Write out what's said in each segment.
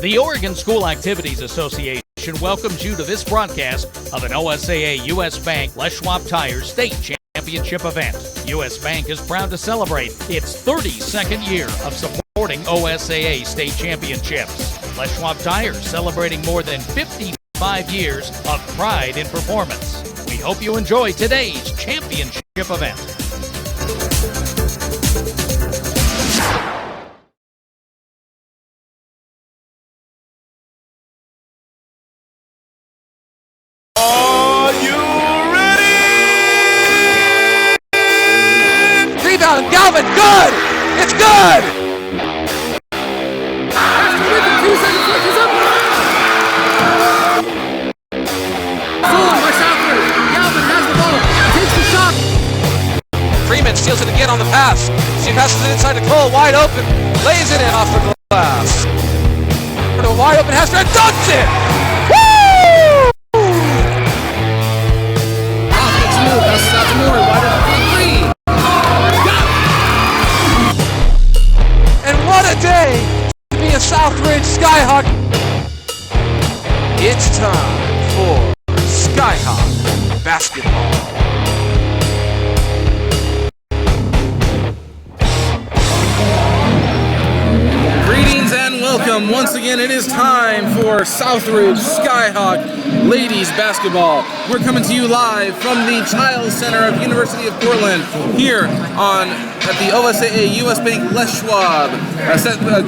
The Oregon School Activities Association welcomes you to this broadcast of an OSAA U.S. Bank Les Schwab Tires State Championship event. U.S. Bank is proud to celebrate its 32nd year of supporting OSAA state championships. Les Schwab Tires celebrating more than 55 years of pride in performance. We hope you enjoy today's championship event. Are you ready? Rebound, Galvin, good! It's good! Freeman steals it again on the pass. She passes it inside to Cole, wide open. Lays it in off the glass. To a wide open Hester and dunks it! Woo! Passes out to Moore, wide open for three. And what a day to be a Southridge Skyhawk. It's time for Skyhawk basketball. Welcome. Once again, it is time for Southridge Skyhawk ladies basketball. We're coming to you live from the Chiles Center of University of Portland here at the OSAA U.S. Bank Les Schwab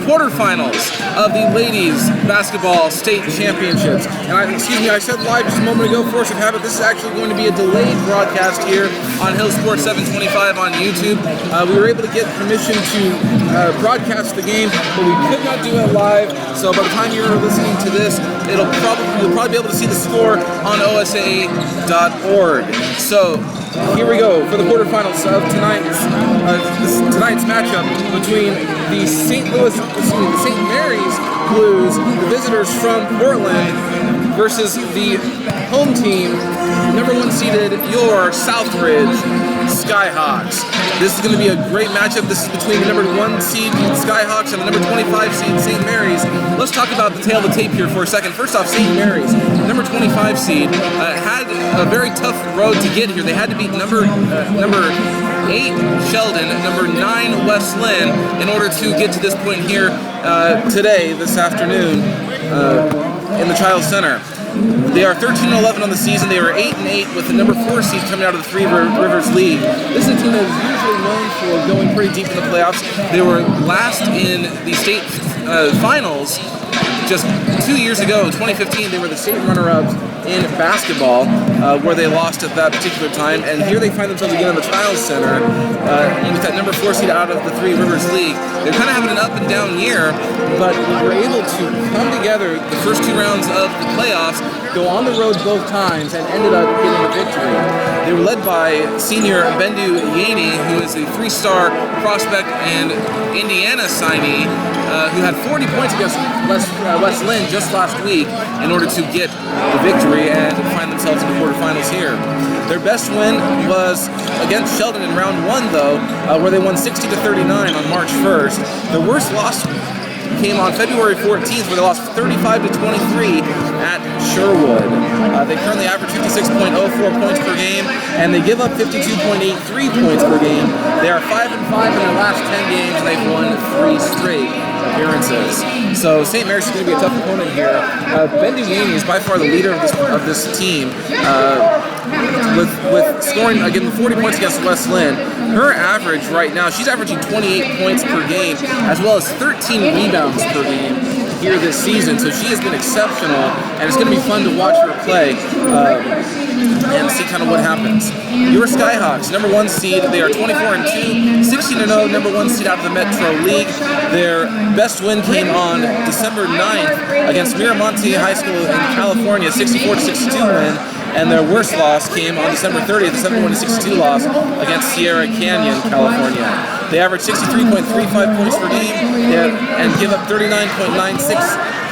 quarterfinals of the ladies basketball state championships. And I said live just a moment ago, force of habit, this is actually going to be a delayed broadcast here on Hill Sports 725 on YouTube. We were able to get permission to broadcast the game, but we could not do it live. So by the time you're listening to this, you'll probably be able to see the score on OSAA.org. So here we go for the quarterfinals of tonight's matchup between the St. Mary's Blues, the visitors from Portland, versus the home team, number one seeded, your Southridge Skyhawks. This is going to be a great matchup. This is between the number one seed Skyhawks and the number 25 seed St. Mary's. Let's talk about the tail of the tape here for a second. First off, St. Mary's, number 25 seed, had a very tough road to get here. They had to beat number 8 Sheldon, number 9 West Lynn, in order to get to this point here this afternoon in the Chiles Center. They are 13-11 on the season. They are 8-8 with the number 4 seed coming out of the Three Rivers League. This is a team that is usually known for going pretty deep in the playoffs. They were last in the state finals just 2 years ago. In 2015, they were the state runner-ups in basketball, where they lost at that particular time. And here they find themselves again in the Chiles Center with that number 4 seed out of the Three Rivers League. They're kind of having an up and down year, but they were able to come together the first 2 rounds of the playoffs, go on the road both times, and ended up getting a victory. They were led by senior Bendu Yaney, who is a 3-star prospect and Indiana signee, who had 40 points against West Lynn just last week in order to get the victory and find themselves in the quarterfinals here. Their best win was against Sheldon in round 1, though, where they won 60-39 on March 1st. Their worst loss came on February 14th, where they lost 35-23 at Sherwood. They currently average 56.04 points per game, and they give up 52.83 points per game. They are 5-5 in their last 10 games, and they've won 3 straight appearances. So St. Mary's is going to be a tough opponent here. Bendu Yaney is by far the leader of this team, with scoring again 40 points against West Lynn. Her average right now, she's averaging 28 points per game, as well as 13 rebounds per game here this season. So she has been exceptional, and it's going to be fun to watch her play and see kind of what happens. Your Skyhawks, number 1 seed, they are 24-2, 16-0, number 1 seed out of the Metro League. Their best win came on December 9th against Miramonte High School in California, 64-62 win. And their worst loss came on December 30th, the 71-62 loss against Sierra Canyon, California. They average 63.35 points per game and give up 39.96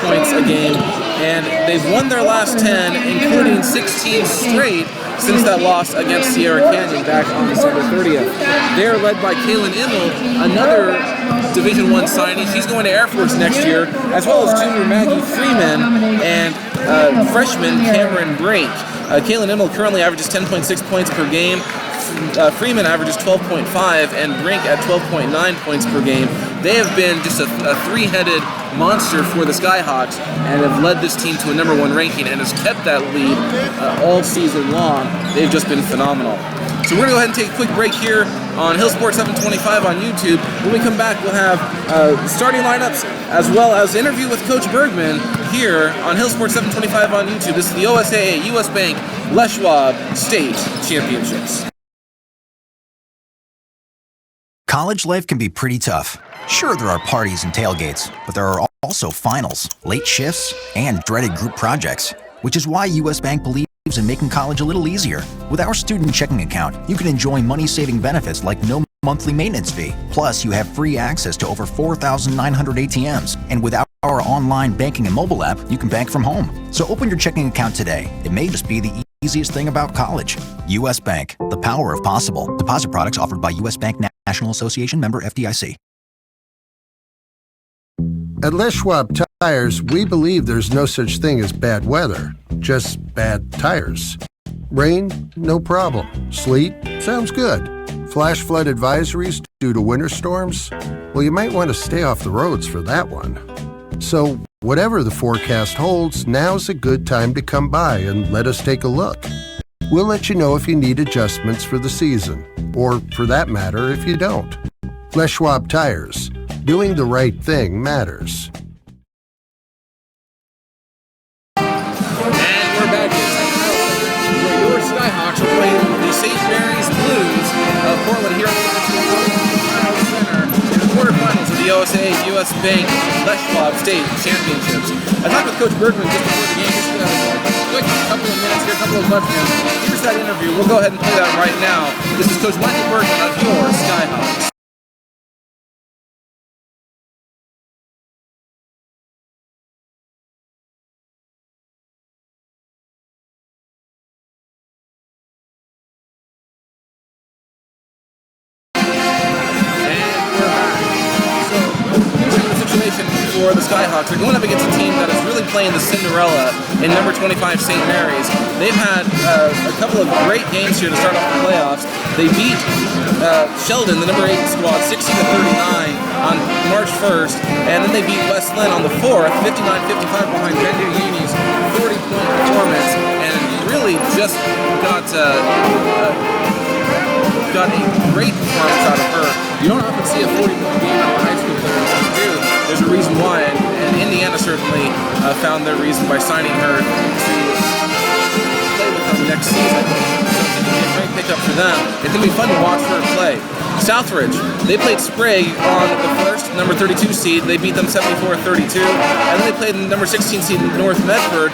points a game, and they've won their last 10, including 16 straight since that loss against Sierra Canyon back on December 30th. They're led by Kaylin Immel, another Division I signee. She's going to Air Force next year, as well as junior Maggie Freeman and freshman Cameron Brink. Kaylin Immel currently averages 10.6 points per game. Freeman averages 12.5 and Brink at 12.9 points per game. They have been just a three-headed monster for the Skyhawks and have led this team to a number 1 ranking and has kept that lead all season long. They've just been phenomenal. So we're going to go ahead and take a quick break here on Hill Sports 725 on YouTube. When we come back, we'll have starting lineups as well as interview with Coach Bergman here on Hill Sports 725 on YouTube. This is the OSAA US Bank Les Schwab State Championships. College life can be pretty tough. Sure, there are parties and tailgates, but there are also finals, late shifts, and dreaded group projects, which is why US Bank believes in making college a little easier. With our student checking account, you can enjoy money-saving benefits like no monthly maintenance fee. Plus, you have free access to over 4,900 ATMs. And with our online banking and mobile app, you can bank from home. So open your checking account today. It may just be the easiest thing about college. US Bank, the power of possible. Deposit products offered by US Bank National Association, member FDIC. At Les Schwab Tires, we believe there's no such thing as bad weather, just bad tires. Rain? No problem. Sleet? Sounds good. Flash flood advisories due to winter storms? Well, you might want to stay off the roads for that one. So, whatever the forecast holds, now's a good time to come by and let us take a look. We'll let you know if you need adjustments for the season, or for that matter, if you don't. Les Schwab Tires. Doing the right thing matters. And we're back in Sacramento, where your Skyhawks are playing the St. Mary's Blues of Portland here at the Chiles Center in the quarterfinals of the OSAA US Bank Les Schwab State Championships. I talked with Coach Bergman just before the game. Just a quick couple of minutes here, a couple of questions. Here's that interview. We'll go ahead and play that right now. This is Coach Michael Bergman of your Skyhawks. For the Skyhawks, they're going up against a team that is really playing the Cinderella in number 25 St. Mary's. They've had a couple of great games here to start off the playoffs. They beat Sheldon, the number 8 squad, 60-39 on March 1st, and then they beat West Lynn on the 4th, 59-55 behind Bendu Uni's 40-point performance, and really just got a great performance out of her. You don't often see a 40-point game out of a high school player. When you do, there's a reason why, and Indiana certainly found their reason by signing her to play with them next season. So it's going to be a great pickup for them. It's going to be fun to watch her play. Southridge, they played Sprague on the first, number 32 seed. They beat them 74-32. And then they played the number 16 seed North Medford,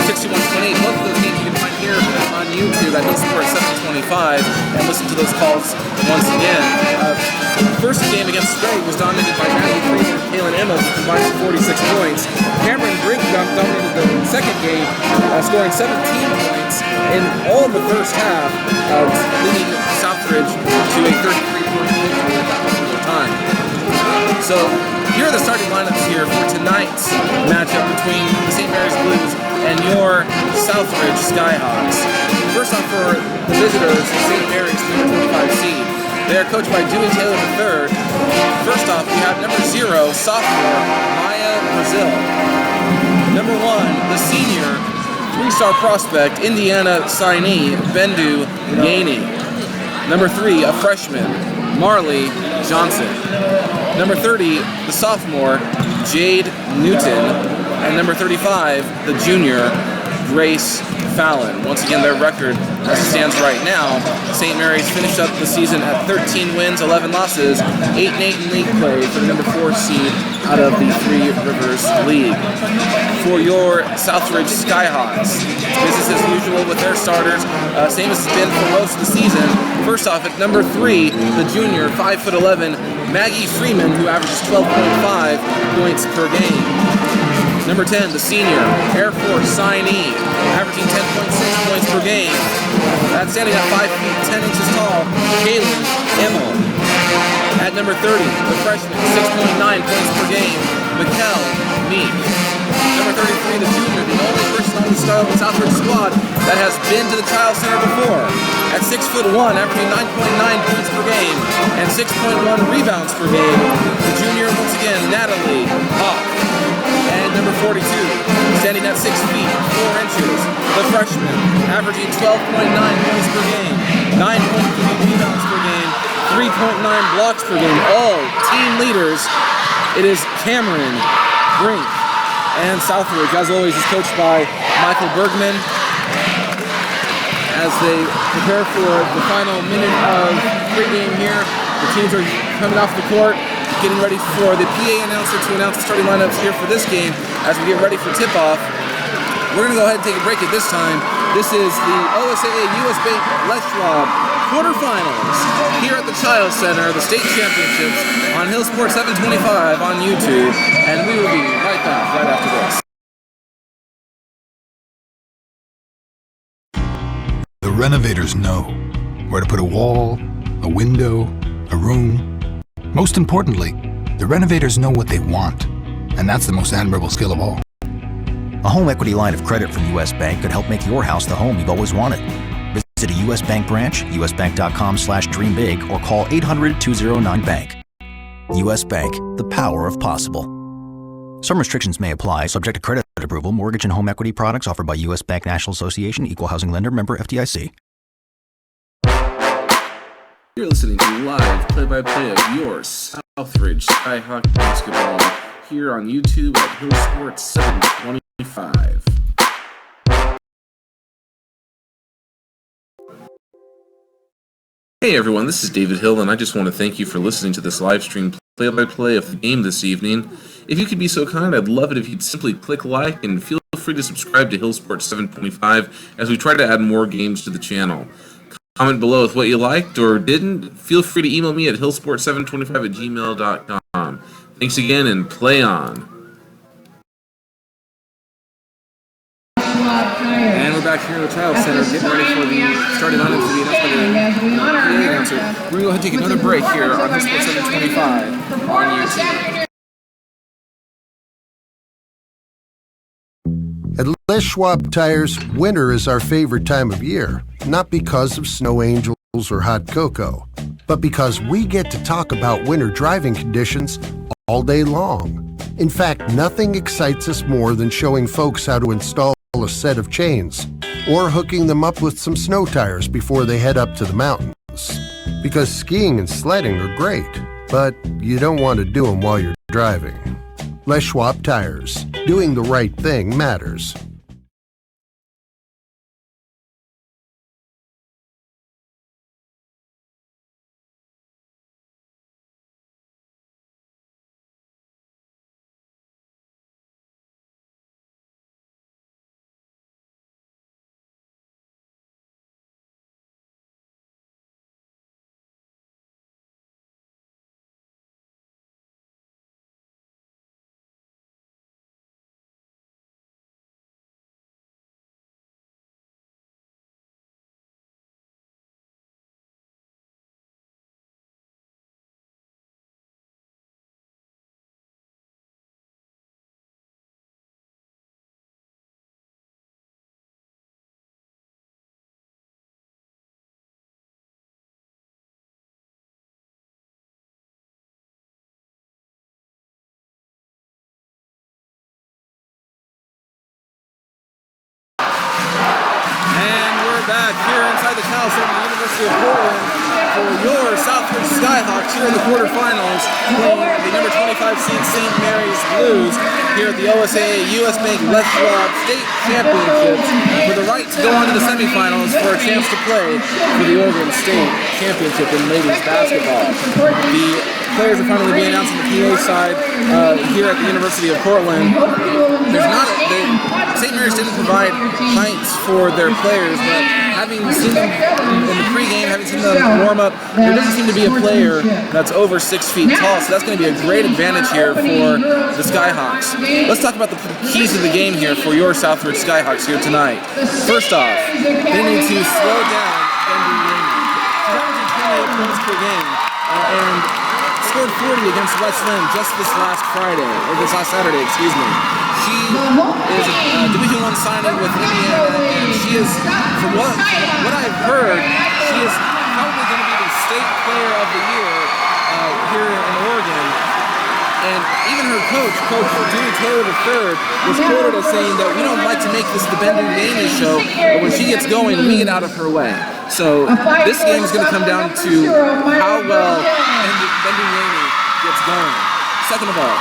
61-28. Both of those games you can find here on YouTube at Hill Sports 725 and listen to those calls once again. First game against Sprague was dominated by Maggie Freeman and Kaylin Immel, who combined for 46 points. Cameron Brink dominated the second game, scoring 17 points in all of the first half, leading Southridge to a 33-point victory at that particular time. So here are the starting lineups here for tonight's matchup between the St. Mary's Blues and your Southridge Skyhawks. First off, for the visitors, St. Mary's number 25 seed. They are coached by Dewey Taylor III. First off, we have number 0, sophomore, Maya Brazil. Number 1, the senior, 3-star prospect, Indiana signee, Bendu Yaney. Number 3, a freshman, Marley Johnson. Number 30, the sophomore, Jade Newton. And number 35, the junior, Grace Fallon. Once again, their record as it stands right now, St. Mary's finished up the season at 13 wins, 11 losses, 8-8 in league play for the number 4 seed out of the Three Rivers League. For your Southridge Skyhawks, business as usual with their starters, same as it's been for most of the season. First off, at number 3, the junior, 5'11", Maggie Freeman, who averages 12.5 points per game. Number 10, the senior, Air Force signee, averaging 10.6 points per game. That's standing at 5 feet 10 inches tall, Chiles. At number 30, the freshman, 6.9 points per game, Meek. Number 33, the junior, the only person on the Southridge squad that has been to the Chiles Center before. At 6'1", averaging 9.9 points per game and 6.1 rebounds per game, the junior, once again, Natalie Hoff. And number 42, standing at 6 feet 4 inches, the freshman, averaging 12.9 points per game, 9.3 rebounds per game, 3.9 blocks per game, all team leaders. It is Cameron Brink. And Southridge, as always, is coached by Michael Bergman as they prepare for the final minute of pregame here. The teams are coming off the court, getting ready for the PA announcer to announce the starting lineups here for this game as we get ready for tip-off. We're going to go ahead and take a break at this time. This is the OSAA US Bank Schwab Quarterfinals here at the Chiles Center, the state championships on Hill Sports 725 on YouTube, and we will be right back right after this. The renovators know where to put a wall, a window, a room. Most importantly, the renovators know what they want, and that's the most admirable skill of all. A home equity line of credit from U.S. Bank could help make your house the home you've always wanted. Visit a U.S. Bank branch, usbank.com/dreambig, or call 800-209-BANK. U.S. Bank, the power of possible. Some restrictions may apply, subject to credit approval. Mortgage and home equity products offered by U.S. Bank National Association, Equal Housing Lender, member FDIC. You're listening to live play-by-play of your Southridge Skyhawks basketball here on YouTube at Hill Sports 725. Hey everyone, this is David Hill, and I just want to thank you for listening to this live stream play-by-play of the game this evening. If you could be so kind, I'd love it if you'd simply click like and feel free to subscribe to Hill Sports 725 as we try to add more games to the channel. Comment below with what you liked or didn't. Feel free to email me at hillsport725@gmail.com. Thanks again, and play on. And we're back here at the Chiles Center, getting ready for the starting lineup to be announced by the announcer. We're going to go ahead and take another break here on Hill Sports 725 on YouTube. At Les Schwab Tires, winter is our favorite time of year, not because of snow angels or hot cocoa, but because we get to talk about winter driving conditions all day long. In fact, nothing excites us more than showing folks how to install a set of chains or hooking them up with some snow tires before they head up to the mountains. Because skiing and sledding are great, but you don't want to do them while you're driving. Les Schwab Tires. Doing the right thing matters. Back here inside the Chiles Center, the University of Portland, for your Southridge Skyhawks here in the quarterfinals, playing the number 25 seed St. Mary's Blues here at the OSAA US Bank Schwab State Championships for the right to go on to the semifinals for a chance to play for the Oregon State Championship in ladies basketball. The players are finally being announced on the PA side here at the University of Portland. St. Mary's didn't provide pints for their players, but having seen them in the pregame, having seen them warm up, there doesn't seem to be a player that's over 6 feet tall, so that's going to be a great advantage here for the Skyhawks. Let's talk about the keys to the game here for your Southridge Skyhawks here tonight. First off, they need to slow down Bendy Rainey. She's averaging 28 points per game and scored 40 against West Lynn just this last Saturday, excuse me. She is a Division I signing with Indiana, and she is, from what I've heard, she is probably going to be the state player of the year here in Oregon. And even her coach Judy Taylor III, was quoted as saying that we don't like to make this the Bendy Rainey show, but when she gets going, we get out of her way. So this game is going to come down to how well Bendy Rainey gets going. Second of all,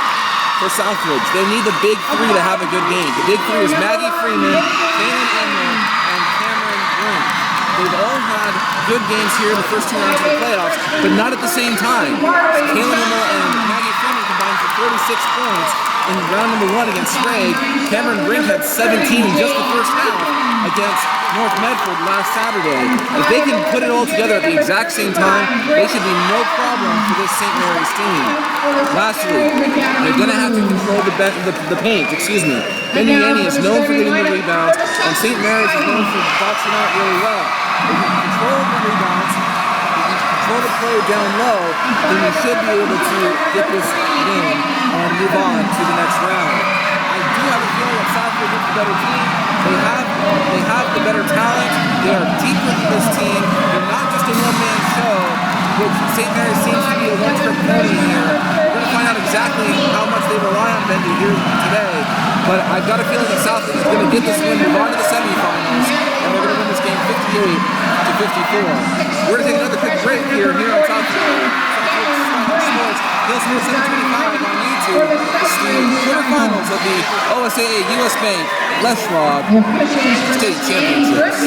for Southridge, they need the big three to have a good game. The big three is Maggie Freeman, Kaylin Emmer, and Cameron Brink. They've all had good games here in the first 2 rounds of the playoffs, but not at the same time. Kaylin Emmer and Maggie Freeman combined for 46 points in round number 1 against Sprague. Cameron Brink had 17 in just the first half against North Medford last Saturday. If they can put it all together at the exact same time, they should be no problem for this St. Mary's team. Lastly, they're going to have to control the paint. Bendy Rainey is known for getting the rebounds, and St. Mary's is known for boxing out really well. If you can control the rebounds, if you can control the play down low, then you should be able to get this game and move on to the next round. I do have a feeling that Southridge is the better team. They have the better talent. They are deeper than this team. They're not just a one-man show, which St. Mary's seems to be a one-trick pony here. We're going to find out exactly how much they rely on Bendy here today. But I've got a feeling that Southridge is going to get this win, move on to the semifinals, and they're going to win this game 58-54. We're going to take another quick break here on Southridge Sports. Hill Sports 725 on YouTube. This is the quarterfinals of the OSAA US Bank Les Schwab State Championships.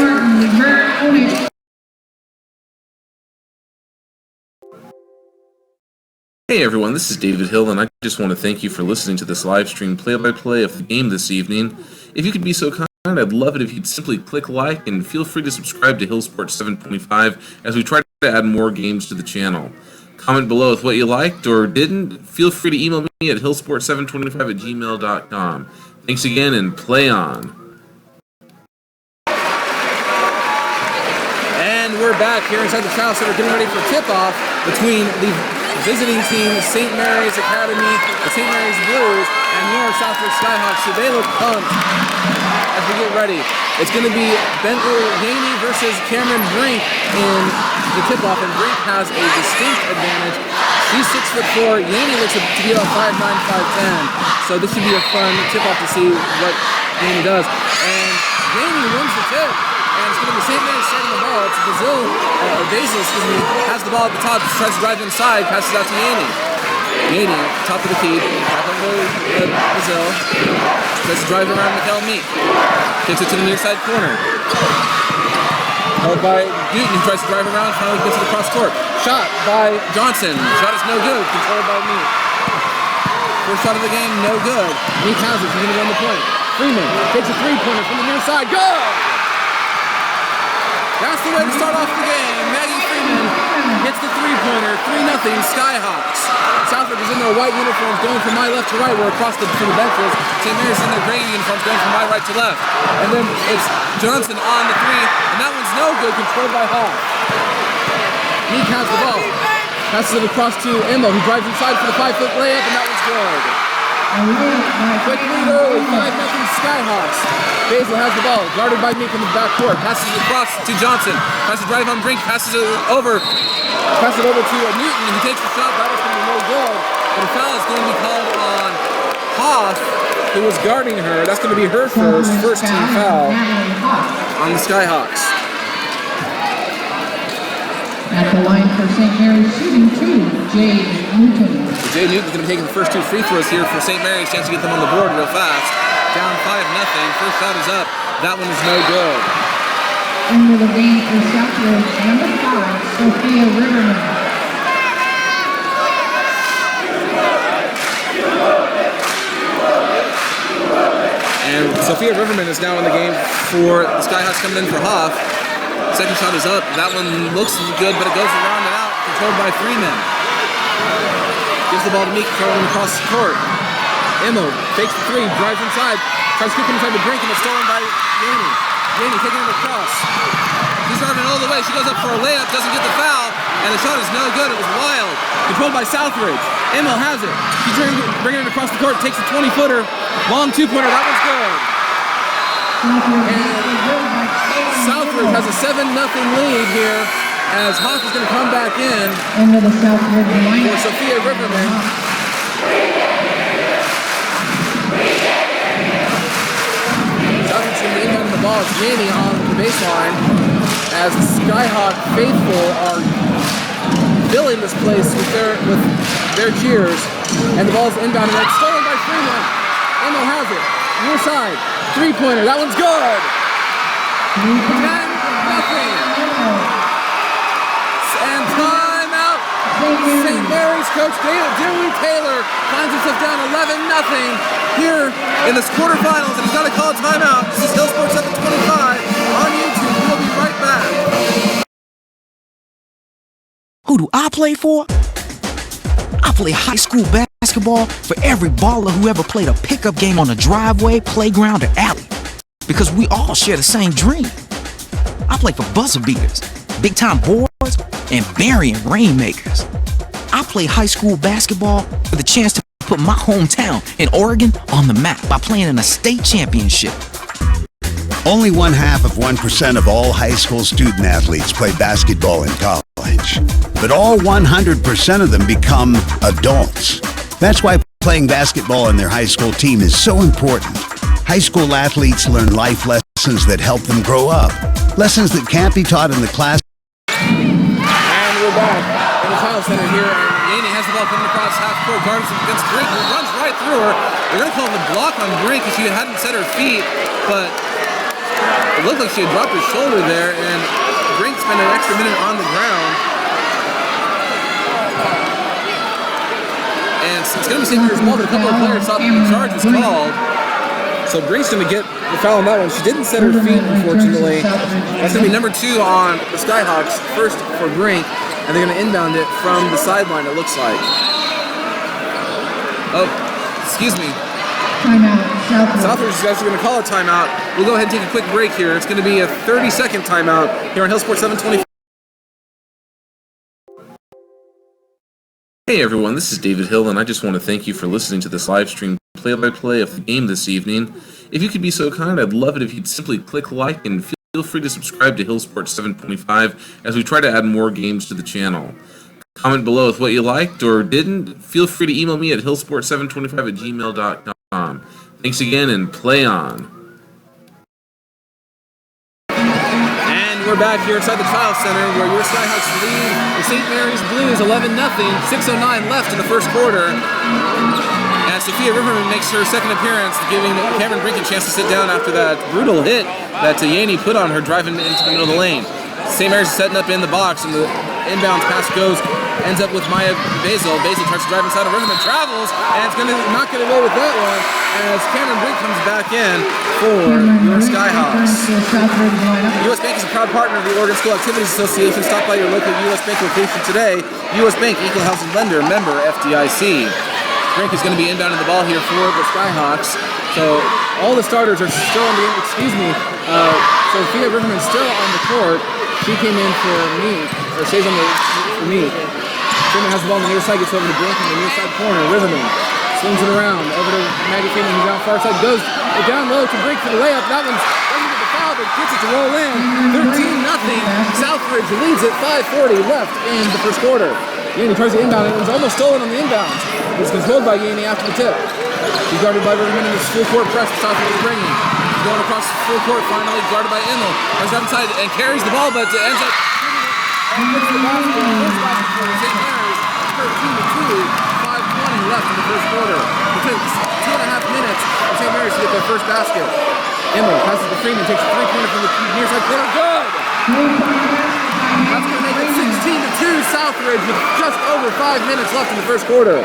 Hey everyone, this is David Hill, and I just want to thank you for listening to this live stream play-by-play of the game this evening. If you could be so kind, I'd love it if you'd simply click like and feel free to subscribe to Hill Sports 725 as we try to add more games to the channel. Comment below with what you liked or didn't. Feel free to email me at hillsport725@gmail.com. Thanks again, and play on. And we're back here inside the Chiles Center getting ready for tip-off between the visiting team, St. Mary's Academy, the St. Mary's Blues, and your Southridge Skyhawks. So they look pumped as we get ready. It's going to be Bentley Yaney versus Cameron Brink in the tip-off, and Brink has a distinct advantage. She's 6'4". Yaney looks to be about 5'9", 5'10". So this should be a fun tip-off to see what Yaney does. And Yaney wins the tip. And it's going to be St. Mary's starting the ball. It's Basil, has the ball at the top, tries to drive inside, passes out to Yaney. Yaney, top of the key, back on Brazil. Tries to drive around Mikkel Meek. Kicks it to the near side corner. Held by Newton, who tries to drive around, finally gets to the cross court. Shot by Johnson. Shot is no good, controlled by Meek. First shot of the game, no good. Meek has it, he's going to run the point. Freeman takes a three-pointer from the near side. Good! That's the way to start off the game. Maggie Freeman hits the three-pointer, 3-0 Skyhawks. Southridge is in their white uniforms going from my left to right. We're across from the benches. St. Mary's in their gray uniforms going from my right to left. And then it's Johnson on the three, and that one's no good, controlled by Hall. Meek has the ball. Passes it across to Emma, who drives inside for the 5-foot layup, and that one's good. Quick lead early, 5-0 Skyhawks. Basil has the ball, guarded by Meek in the backcourt. Passes it across to Johnson. Tries to drive on Brink, passes it over to Newton, and he takes the shot. That was going to be no good. But a foul is going to be called on Hoff, who was guarding her. That's going to be her first team foul on the Skyhawks. At the line for St. Mary's shooting two, Jay Newton. Jay Newton's going to be taking the first two free throws here for St. Mary's. Chance to get them on the board real fast. Down 5-0. First shot is up. That one is no good. Into the game for Southridge, number 5, Sophia Riverman. Sophia Riverman is now in the game for the Skyhawks coming in for Hoff. Second shot is up. That one looks good, but it goes around and out, controlled by Freeman. Gives the ball to Meek, throwing across the court. Emil takes the three, drives inside, tries to kick inside the brink, and it's stolen by Yaney. Yaney taking it across. He's driving all the way. She goes up for a layup, doesn't get the foul, and the shot is no good. It was wild. Controlled by Southridge. Emil has it. She's bringing it across the court, takes a 20-footer, long two-pointer. That one's good. And Southridge has a 7-0 lead here as Hoff is going to come back in Into the Southridge line. for Sophia Riverman. Southridge going to be inbounding the ball. It's Yaney on the baseline as the Skyhawk faithful are filling this place with their cheers. And the ball is inbounded. It's stolen by Freeman. Emil has it. Near side. Three-pointer. That one's good. 10-0. And timeout. St. Mary's coach Dewey Taylor finds himself down 11-0 here in this quarterfinals, and he's got to call a timeout. This is Hill Sports 725 on YouTube. We'll be right back. Who do I play for? I play high school basketball for every baller who ever played a pickup game on a driveway, playground, or alley. Because we all share the same dream. I play for buzzer beaters, big-time boards, and burying rainmakers. I play high school basketball for the chance to put my hometown in Oregon on the map by playing in a state championship. Only 0.5% of all high school student athletes play basketball in college. But all 100% of them become adults. That's why playing basketball on their high school team is so important. High school athletes learn life lessons that help them grow up. Lessons that can't be taught in the class. And we're back in the Chiles Center here. Yaney has the ball coming across half court, guards against Brink, who runs right through her. They're going to call the block on Brink because she hadn't set her feet, but it looked like she had dropped her shoulder there, and Brink spent an extra minute on the ground. And it's going to be St. Mary's ball, but a couple of players thought that the charge was called. So Brink's going to get the foul on that one. She didn't set her feet, unfortunately. That's going to be number 2 on the Skyhawks, first for Brink, and they're going to inbound it from the sideline, it looks like. Oh, excuse me. Timeout, Southridge. Southridge is actually going to call a timeout. We'll go ahead and take a quick break here. It's going to be a 30-second timeout here on Hill Sports 725. Hey everyone, this is David Hill, and I just want to thank you for listening to this live stream play-by-play of the game this evening. If you could be so kind, I'd love it if you'd simply click like and feel free to subscribe to Hill Sports 725 as we try to add more games to the channel. Comment below with what you liked or didn't. Feel free to email me at hillsports725@gmail.com. Thanks again, and play on. We're back here inside the Chiles Center where your Skyhawks lead the St. Mary's Blues 11-0, 6:09 left in the first quarter. And Sophia Riverman makes her second appearance, giving Cameron Brink a chance to sit down after that brutal hit that Yaney put on her driving into the middle of the lane. St. Mary's is setting up in the box, and the inbounds pass ends up with Maya Basil. Basil tries to drive inside of Riverman, travels, and it's going to not get away with that one as Cameron Brink comes back in for your Skyhawks. U.S. Bank is a proud partner of the Oregon School Activities Association. Stop by your local U.S. Bank location today. U.S. Bank, equal housing lender, member FDIC. Brink is going to be inbounding the ball here for the Skyhawks. So all the starters are still on the, Sophia Riverman still on the court. She came in for me, or stays on for me. Freeman has the ball on the near side, gets over to Brink in the near side corner. Riverman swings it around, over to Maggie Freeman, who's down far side, goes down low to Brink for the layup. That one's doesn't get the foul, but gets it to roll in. 13-0. Southridge leads it, 5:40 left in the first quarter. Yaney tries to inbound, it was almost stolen on the inbounds. It was controlled by Yaney after the tip. He's guarded by Riverman in this full court press that Southridge is bringing. Going across full court, finally guarded by Emil. Comes up inside and carries the ball, but ends up and gets the basket. First basket for St. Mary's, 13-2, 5:20 left in the first quarter. It took 2.5 minutes for St. Mary's to get their first basket. Emil passes to Freeman, takes a three-pointer from the near side corner. Good! That's going to make it 16-2 Southridge with just over 5 minutes left in the first quarter.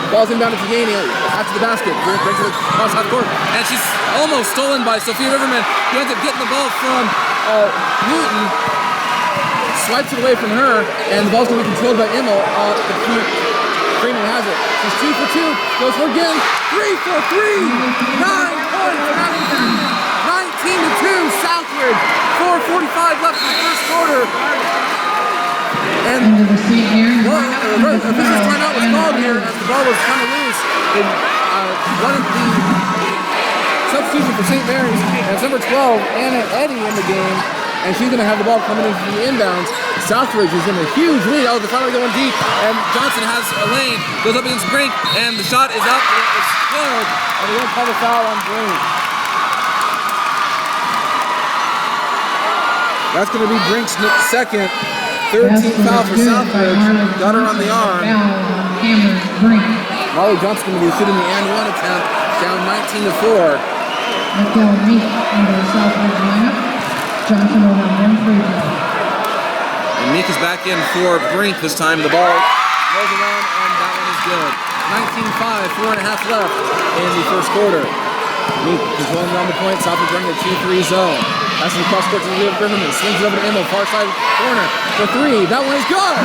Ball's inbounded to Yaney after the basket. Brings it across half court. And she's almost stolen by Sophia Riverman, who ends up getting the ball from Newton. Swipes it away from her, and the ball's going to be controlled by Immel. Freeman has it. She's 2 for 2. Goes for again. 3 for 3. 9 points. 19-2. Southridge. 4:45 left in the first quarter. And officials timeout was called here as the ball was kind of loose. They wanted the substitution for St. Mary's. And it's number 12, Anna Eddy, in the game. And she's going to have the ball coming in from the inbounds. Southridge is in a huge lead. Oh, they're finally going deep. And Johnson has a lane. Goes up against Brink. And the shot is up. It's good. And they won't call the foul on Brink. That's going to be Brink's second. 13th foul for Southridge. Got her on the arm. Molly Johnson's going to be shooting the and one attempt. Down 19-4. Raquel Meek into the Southridge lineup. Johnson over 1 free throw. And Meek is back in for Brink this time. The ball rolls around, and that one is good. 19-5, 4.5 left in the first quarter. Meek controlling around the point. Southridge running a 2-3 zone. That's the cross court to Leah Riverman. Slings it over to Immel, far side corner for 3. That one is good.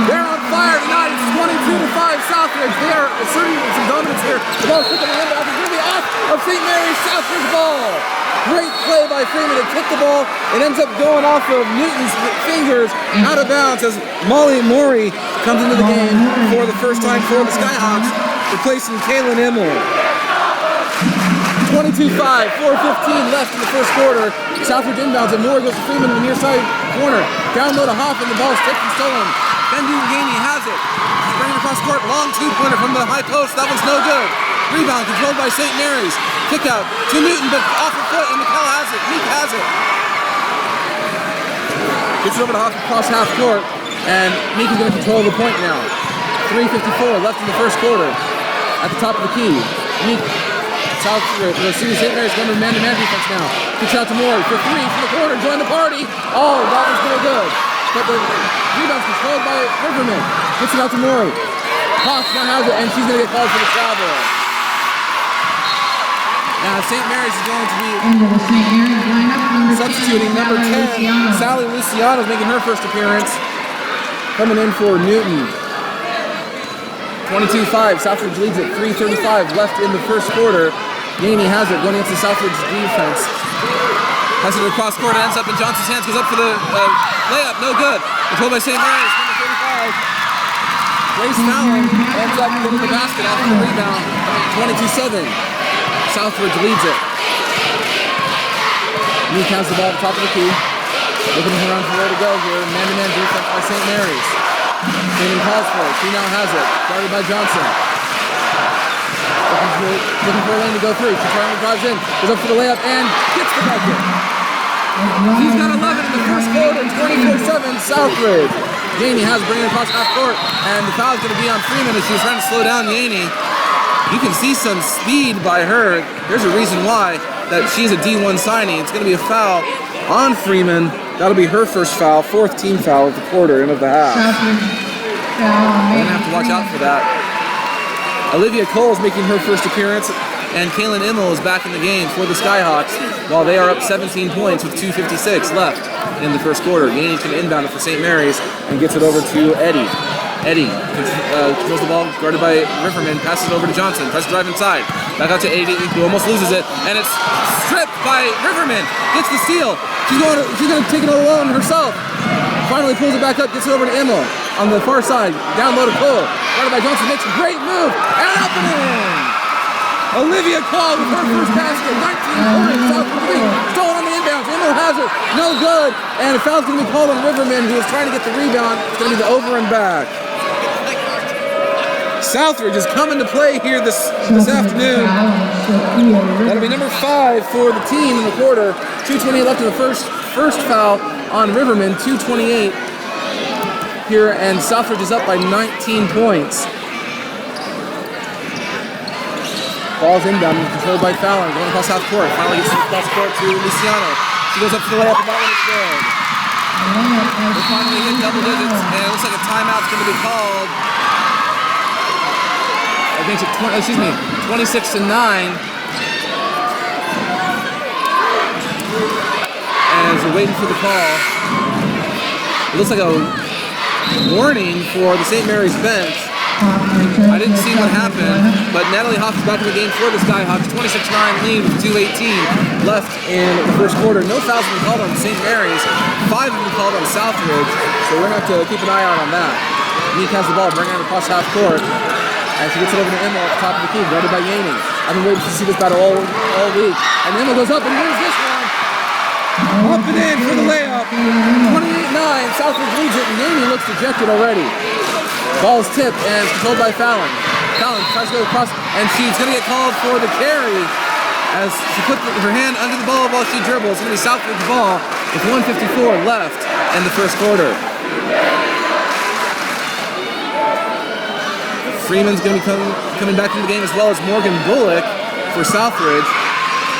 They're on fire tonight. It's 22-5 Southridge. They are asserting some dominance here. The ball's put in the window. It's going to be off of St. Mary's. Southridge ball. Great play by Freeman to kick the ball. It ends up going off of Newton's fingers out of bounds as Molly Morey comes into the game for the first time for the Skyhawks, replacing Kaylin Immel. 22-5, 4:15 left in the first quarter. Southridge inbounds and Morey goes to Freeman in the near side corner. Down low to Hoff and the ball's tipped and stolen. Ben Duganey has it. She's bringing it across court. Long two-pointer from the high post. That one's no good. Rebound controlled by St. Mary's. Kick out to Newton, but off her foot, and McCall has it. Meek has it. Gets it over to Hoff across half court, and Meek is going to control the point now. 3:54 left in the first quarter. At the top of the key, Meek, St. Mary's going to man-to-man defense now. Kicks out to Morey for 3 from the corner. Join the party. Oh, that was no good. But the rebound's controlled by Riverman. Gets it out to Morey. Hoff now has it, and she's going to get called for the travel. Now St. Mary's is going to be into the St. Mary's lineup. Substituting number 10, Sally Luciano is making her first appearance. Coming in for Newton. 22-5, Southridge leads it. 3:35 left in the first quarter. Yaney has it, going against the Southridge defense. Has it across court, ends up in Johnson's hands, goes up for the layup, no good. Controlled by St. Mary's, number 35. Grace Fallon ends up getting the basket off the rebound. 22-7. Southridge leads it. Meek has the ball at the top of the key. Looking around for where to go here. Man-to-man defense by St. Mary's. Freeman calls for it. She now has it. Guarded by Johnson. Looking for a lane to go through. She drives in. Goes up for the layup and gets the bucket. He's got 11 in the first quarter. 24-7 Southridge. Yaney has it, bringing it across half court. And the foul is going to be on Freeman as she's trying to slow down Yaney. You can see some speed by her. There's a reason why that she's a D1 signing. It's going to be a foul on Freeman. That'll be her first foul, 4th team foul of the quarter and of the half. We're going to have to watch out for that. Olivia Cole is making her first appearance, and Kaylin Immel is back in the game for the Skyhawks while they are up 17 points with 2:56 left in the first quarter. Yaney's going to inbound it for St. Mary's and gets it over to Eddy. Eddy controls the ball, guarded by Riverman, passes it over to Johnson, tries to drive inside. Back out to Eddy, who almost loses it, and it's stripped by Riverman. Gets the steal. She's going to take it all alone herself. Finally pulls it back up, gets it over to Immel on the far side. Down low to Cole. Guarded by Johnson, makes a great move, and up and in! Olivia Cole with her first basket, 19 points, Southridge stolen on the inbounds. Immel has it, no good, and a foul's going to be called on Riverman, who is trying to get the rebound. It's going to be the over and back. Southridge is coming to play here this afternoon. That'll be number 5 for the team in the quarter. 2:28 left in the first foul on Riverman. 2:28 here, and Southridge is up by 19 points. Ball's inbound and controlled by Fallon. Going across half court. Finally gets across court to Luciano. She goes up for the layup, and that one is good. They finally hit double digits, and it looks like a timeout's going to be called makes it 26-9. As we're waiting for the call, it looks like a warning for the St. Mary's bench. I didn't see what happened, but Natalie Hoff is back in the game for the Skyhawks. 26-9 lead with 2:18 left in the first quarter. No fouls have been called on St. Mary's. 5 have been called on Southridge, so we're going to have to keep an eye out on that. Meek has the ball, bringing it across half court, and she gets it over to Emma at the top of the key, guarded by Yaney. I've been waiting to see this battle all week, and Emma goes up and wins this one. Up and in for the layup. 28-9, Southridge leads it, and Yaney looks dejected already. Ball's tipped and controlled by Fallon. Fallon tries to go across, and she's going to get called for the carry as she put her hand under the ball while she dribbles. It's going to be Southridge's ball with 1:54 left in the first quarter. Freeman's going to be coming back into the game, as well as Morgan Bullock for Southridge,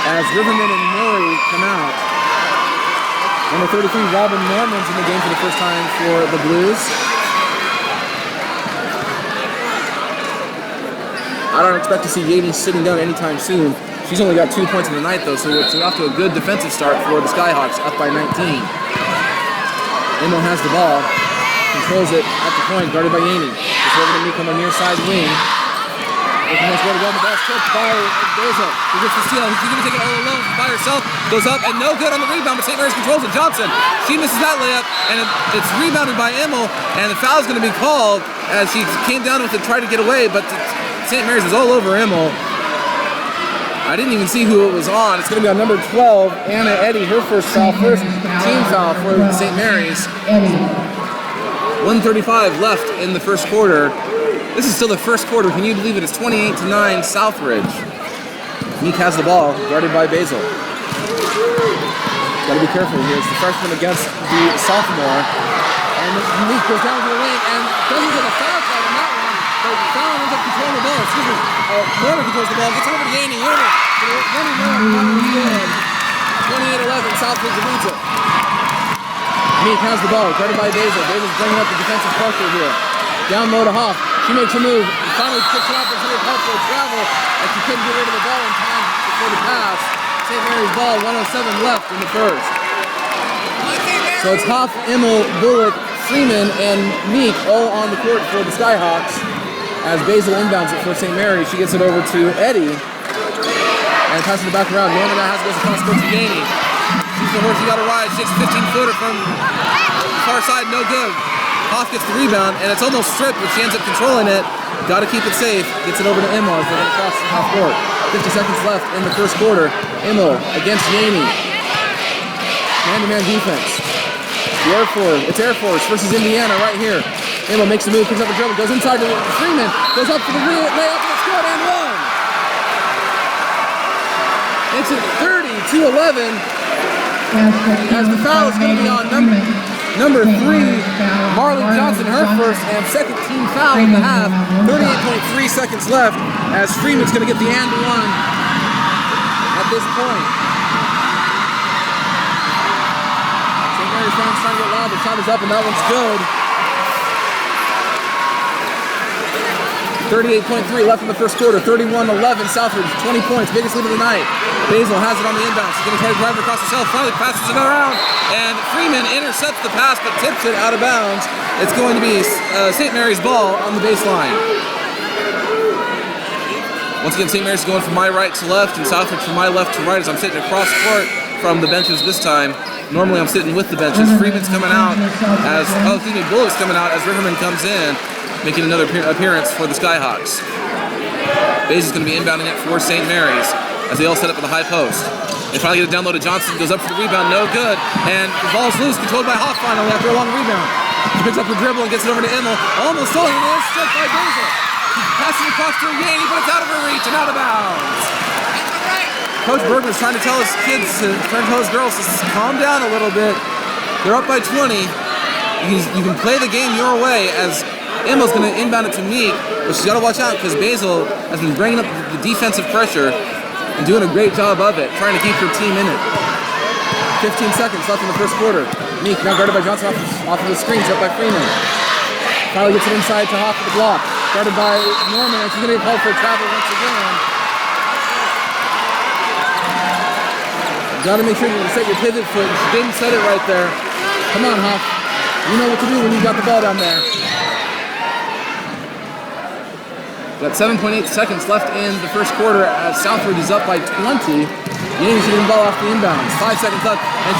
as Riverman and Murray come out. Number 33, Robin Norman's in the game for the first time for the Blues. I don't expect to see Yaney sitting down anytime soon. She's only got 2 points in the night, though, so it's off to a good defensive start for the Skyhawks, up by 19. Emma has the ball, controls it at the point, guarded by Yaney. It's over to Meek on the near side wing. Looking nice way to go. The ball's tipped by Basil. He gets the steal. She's going to take it all alone by herself. Goes up and no good on the rebound, but St. Mary's controls it. Johnson, she misses that layup, and it's rebounded by Emil, and the foul's going to be called as she came down with it, tried to get away, but St. Mary's was all over Emil. I didn't even see who it was on. It's going to be on number 12, Anna Eddy, her first foul, first team foul for St. Mary's. 1:35 left in the first quarter. This is still the first quarter. Can you believe it? It's 28-9 Southridge. Meek has the ball, guarded by Basil. Got to be careful here. It's the freshman against the sophomore. And Meek goes down to the lane and doesn't get a foul call on that one. But Fallon ends up controlling the ball. Excuse me. Warner controls the ball. Gets it over to Yaney. Warner. Running more. 28-11. Southridge leads it. Meek has the ball, guarded by Basil. Basil's bringing up the defensive pressure here. Down low to Hoff. She makes a move. Finally picks it up and she's called for a travel, and she couldn't get rid of the ball in time before the pass. St. Mary's ball, 1:07 left in the first. So it's Hoff, Emil, Bullock, Freeman, and Meek all on the court for the Skyhawks. As Basil inbounds it for St. Mary's, she gets it over to Eddy. And passes it back around. Norman now has to go across court to Yaney. She's the horse, she got a ride. She hits 15-footer from the far side, no good. Hoff gets the rebound, and it's almost stripped, but she ends up controlling it. Got to keep it safe. Gets it over to Emil as they get across the half court. 50 seconds left in the first quarter. Emil against Yaney. Man-to-man defense. It's Air Force versus Indiana right here. Emil makes a move, picks up the dribble, goes inside to Freeman, goes up for the layup, and it's good, and one. It's at 30-11. As the foul is going to be on number 3, Marley Johnson, her first and second team foul in the half. 38.3 seconds left as Freeman's going to get the and one at this point. St. Mary's fans trying to get loud. The shot is up and that one's good. 38.3 left in the first quarter. 31-11 Southridge, 20 points, biggest lead of the night. Basil has it on the inbound. She's going to try to drive it across the cell. Finally passes it around, and Freeman intercepts the pass but tips it out of bounds. It's going to be St. Mary's ball on the baseline. Once again, St. Mary's is going from my right to left, and Southridge from my left to right as I'm sitting across court from the benches this time. Normally I'm sitting with the benches. Freeman's coming out as, Bullock's coming out as Riverman comes in, making another appearance for the Skyhawks. Bays is going to be inbounding it for St. Mary's as they all set up at the high post. They finally get it down low to Johnson, goes up for the rebound, no good, and the ball's loose, controlled by Hoff finally after a long rebound. She picks up the dribble and gets it over to Emil, almost stolen, and it's stripped by Basil. She's passing across to Yaney, but it's out of her reach and out of bounds. Coach Bergman's trying to tell his kids, trying to tell his girls to calm down a little bit. They're up by 20. You can play the game your way as Emil's going to inbound it to Meek, but she's got to watch out because Basil has been bringing up the defensive pressure and doing a great job of it, trying to keep her team in it. 15 seconds left in the first quarter. Meek now guarded by Johnson off of the screen, set by Freeman. Finally gets it inside to Hoff for the block. Started by Norman, and she's going to get called for a travel once again. Got to make sure you set your pivot foot. She didn't set it right there. Come on, Huff. You know what to do when you've got the ball down there. Got 7.8 seconds left in the first quarter as Southridge is up by 20. Yaney shooting the ball off the inbounds. 5 seconds left, and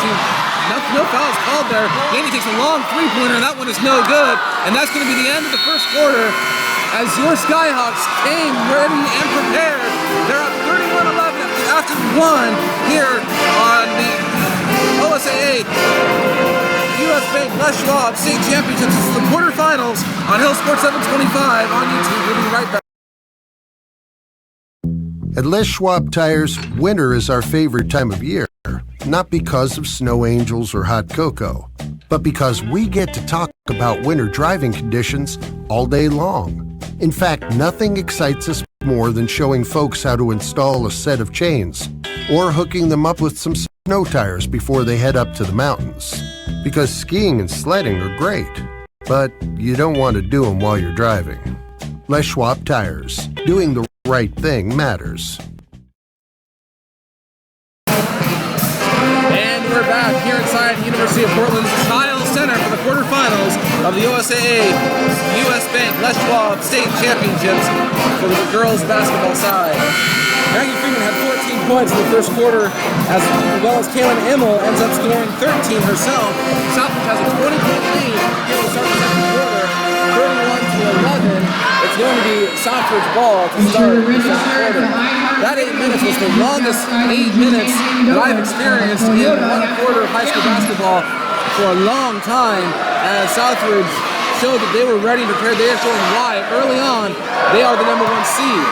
no fouls called there. Yaney takes a long three-pointer, and that one is no good. And that's going to be the end of the first quarter as your Skyhawks came ready and prepared. They're up 31-11 after one here on the OSAA US Bank Les Schwab State Championships. This is the quarterfinals on Hill Sports 725 on YouTube. We'll be right back. At Les Schwab Tires, winter is our favorite time of year, not because of snow angels or hot cocoa, but because we get to talk about winter driving conditions all day long. In fact, nothing excites us more than showing folks how to install a set of chains or hooking them up with some snow tires before they head up to the mountains. Because skiing and sledding are great, but you don't want to do them while you're driving. Les Schwab Tires. Doing the right thing matters. And we're back here inside the University of Portland's Chiles Center for the quarterfinals of the OSAA US Bank Les Schwab State Championships for the girls basketball side. Maggie Freeman had 14 points in the first quarter, as well as Kaylin Immel ends up scoring 13 herself. Southridge has a 20-point lead here to start the second quarter, 31-11. It's going to be Southridge ball to start the second quarter. That 8 minutes was the longest 8 minutes that I've experienced in one quarter of high school basketball for a long time, as Southridge showed that they were ready and prepared. They are showing why early on they are the #1 seed.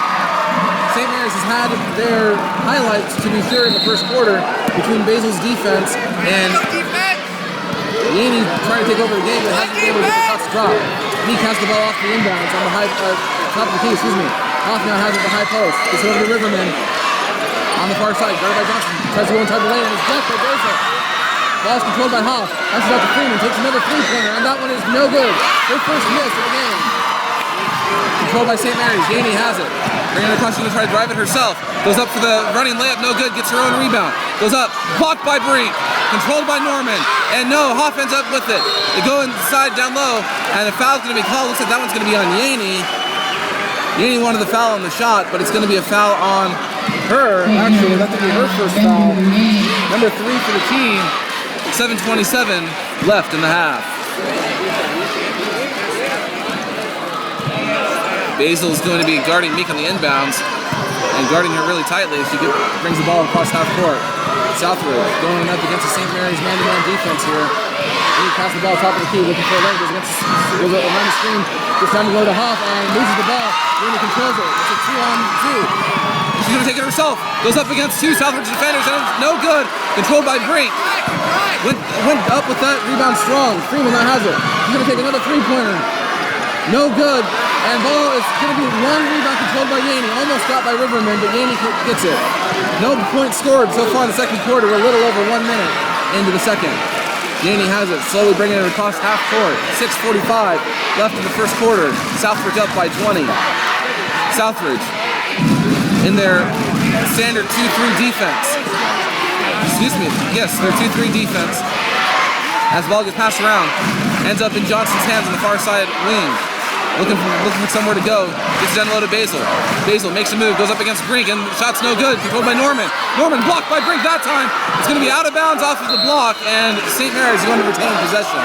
St. Mary's has had their highlights, to be sure, in the first quarter between Basil's defense and Yaney trying to take over the game, but hasn't been able to get the shots to drop. Meek has the ball off the inbounds on the top of the key, Hoff now has it at the high post. It's over to Riverman on the far side, guarded by Johnson. Tries to go inside the lane, and it's blocked by Basil. Ball's controlled by Hoff. Passes out to Freeman, takes another three-pointer, and that one is no good. Her first miss of the game. Controlled by St. Mary's. Yaney has it. Bringing it across, she's going to try to drive it herself. Goes up for the running layup, no good. Gets her own rebound. Goes up, blocked by Brink. Controlled by Norman. And no, Hoff ends up with it. They go inside down low, and a foul's going to be called. Looks like that one's going to be on Yaney. Yaney wanted the foul on the shot, but it's going to be a foul on her. Actually, that's going to be her first foul. Number 3 for the team. 7:27 left in the half. Basil's going to be guarding Meek on the inbounds and guarding her really tightly as she brings the ball across half court. Southridge going up against the St. Mary's man-to-man defense here. Meek passes the ball top of the key, looking for a lane, goes around the screen, gets down to go to Hoff and loses the ball. Yaney controls it. It's a 2-on-2. She's going to take it herself. Goes up against 2 Southridge defenders and it's no good. Controlled by Brink. Went up with that rebound strong. Freeman now has it. She's going to take another three-pointer. No good. And ball is going to be one rebound controlled by Yaney. Almost got by Riverman, but Yaney gets it. No points scored so far in the second quarter. We're a little over 1 minute into the second. Yaney has it, slowly bringing it across half court. 6:45 left in the first quarter. Southridge up by 20. Southridge in their standard 2-3 defense. Excuse me, yes, their 2-3 defense. As the ball gets passed around, ends up in Johnson's hands on the far side wing. Looking for somewhere to go. Gets down low to Basil. Basil makes a move, goes up against Brink, and the shot's no good. Controlled by Norman. Norman blocked by Brink that time. It's going to be out of bounds off of the block, and St. Mary's is going to retain possession.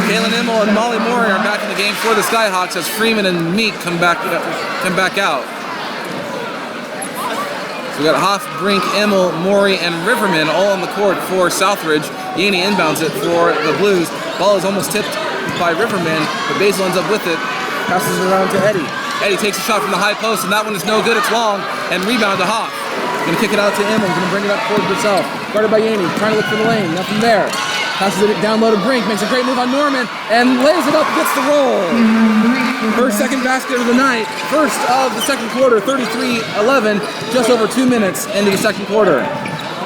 Kaylin Immel and Molly Mori are back in the game for the Skyhawks as Freeman and Meek come back out. So we got Hoff, Brink, Immel, Mori, and Riverman all on the court for Southridge. Yaney inbounds it for the Blues. Ball is almost tipped by Riverman, but Basil ends up with it. Passes it around to Eddie. Eddie takes a shot from the high post, and that one is no good. It's long, and rebound to Hoff. Gonna kick it out to Immel. Gonna bring it up towards herself. Guarded by Yaney, trying to look for the lane. Nothing there. Passes it down low to Brink. Makes a great move on Norman, and lays it up. Gets the roll. Her second basket of the night. First of the second quarter. 33-11. Just over 2 minutes into the second quarter.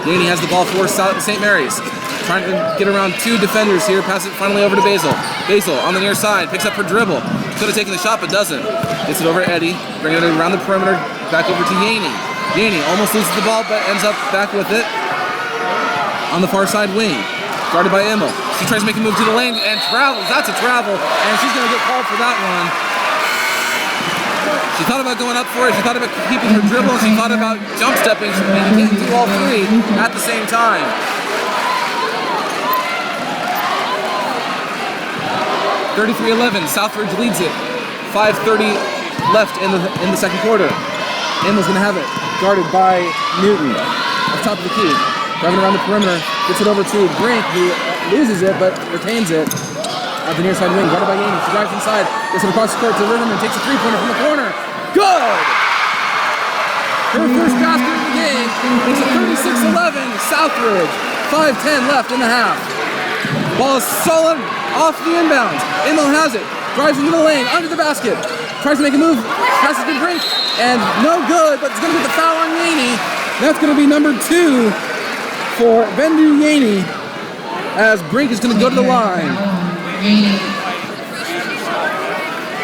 Yaney has the ball for St. Mary's. trying to get around two defenders here. Pass it finally over to Basil. Basil on the near side, picks up her dribble. Could have taken the shot, but doesn't. Gets it over to Eddie, bringing it around the perimeter, back over to Yaney. Yaney almost loses the ball, but ends up back with it on the far side wing. Guarded by Emil. She tries to make a move to the lane and travels. That's a travel, and she's going to get called for that one. She thought about going up for it. She thought about keeping her dribble. She thought about jump stepping, and you can't do all three at the same time. 33-11. Southridge leads it. 5:30 left in the second quarter. Emil's going to have it, guarded by Newton. Off top of the key, driving around the perimeter, gets it over to Brink, who loses it but retains it at the near side wing. Guarded by Yaney. She drives inside, gets it across the court to Rhythm and takes a three-pointer from the corner. Good! Her first basket of the game. It's a 36-11 Southridge. 5:10 left in the half. Ball is stolen off the inbounds. Emil has it. Drives into the lane, under the basket. Tries to make a move. Passes to Brink. And no good, but it's going to get the foul on Yaney. That's going to be number 2 for Bendu Yaney, as Brink is going to go to the line.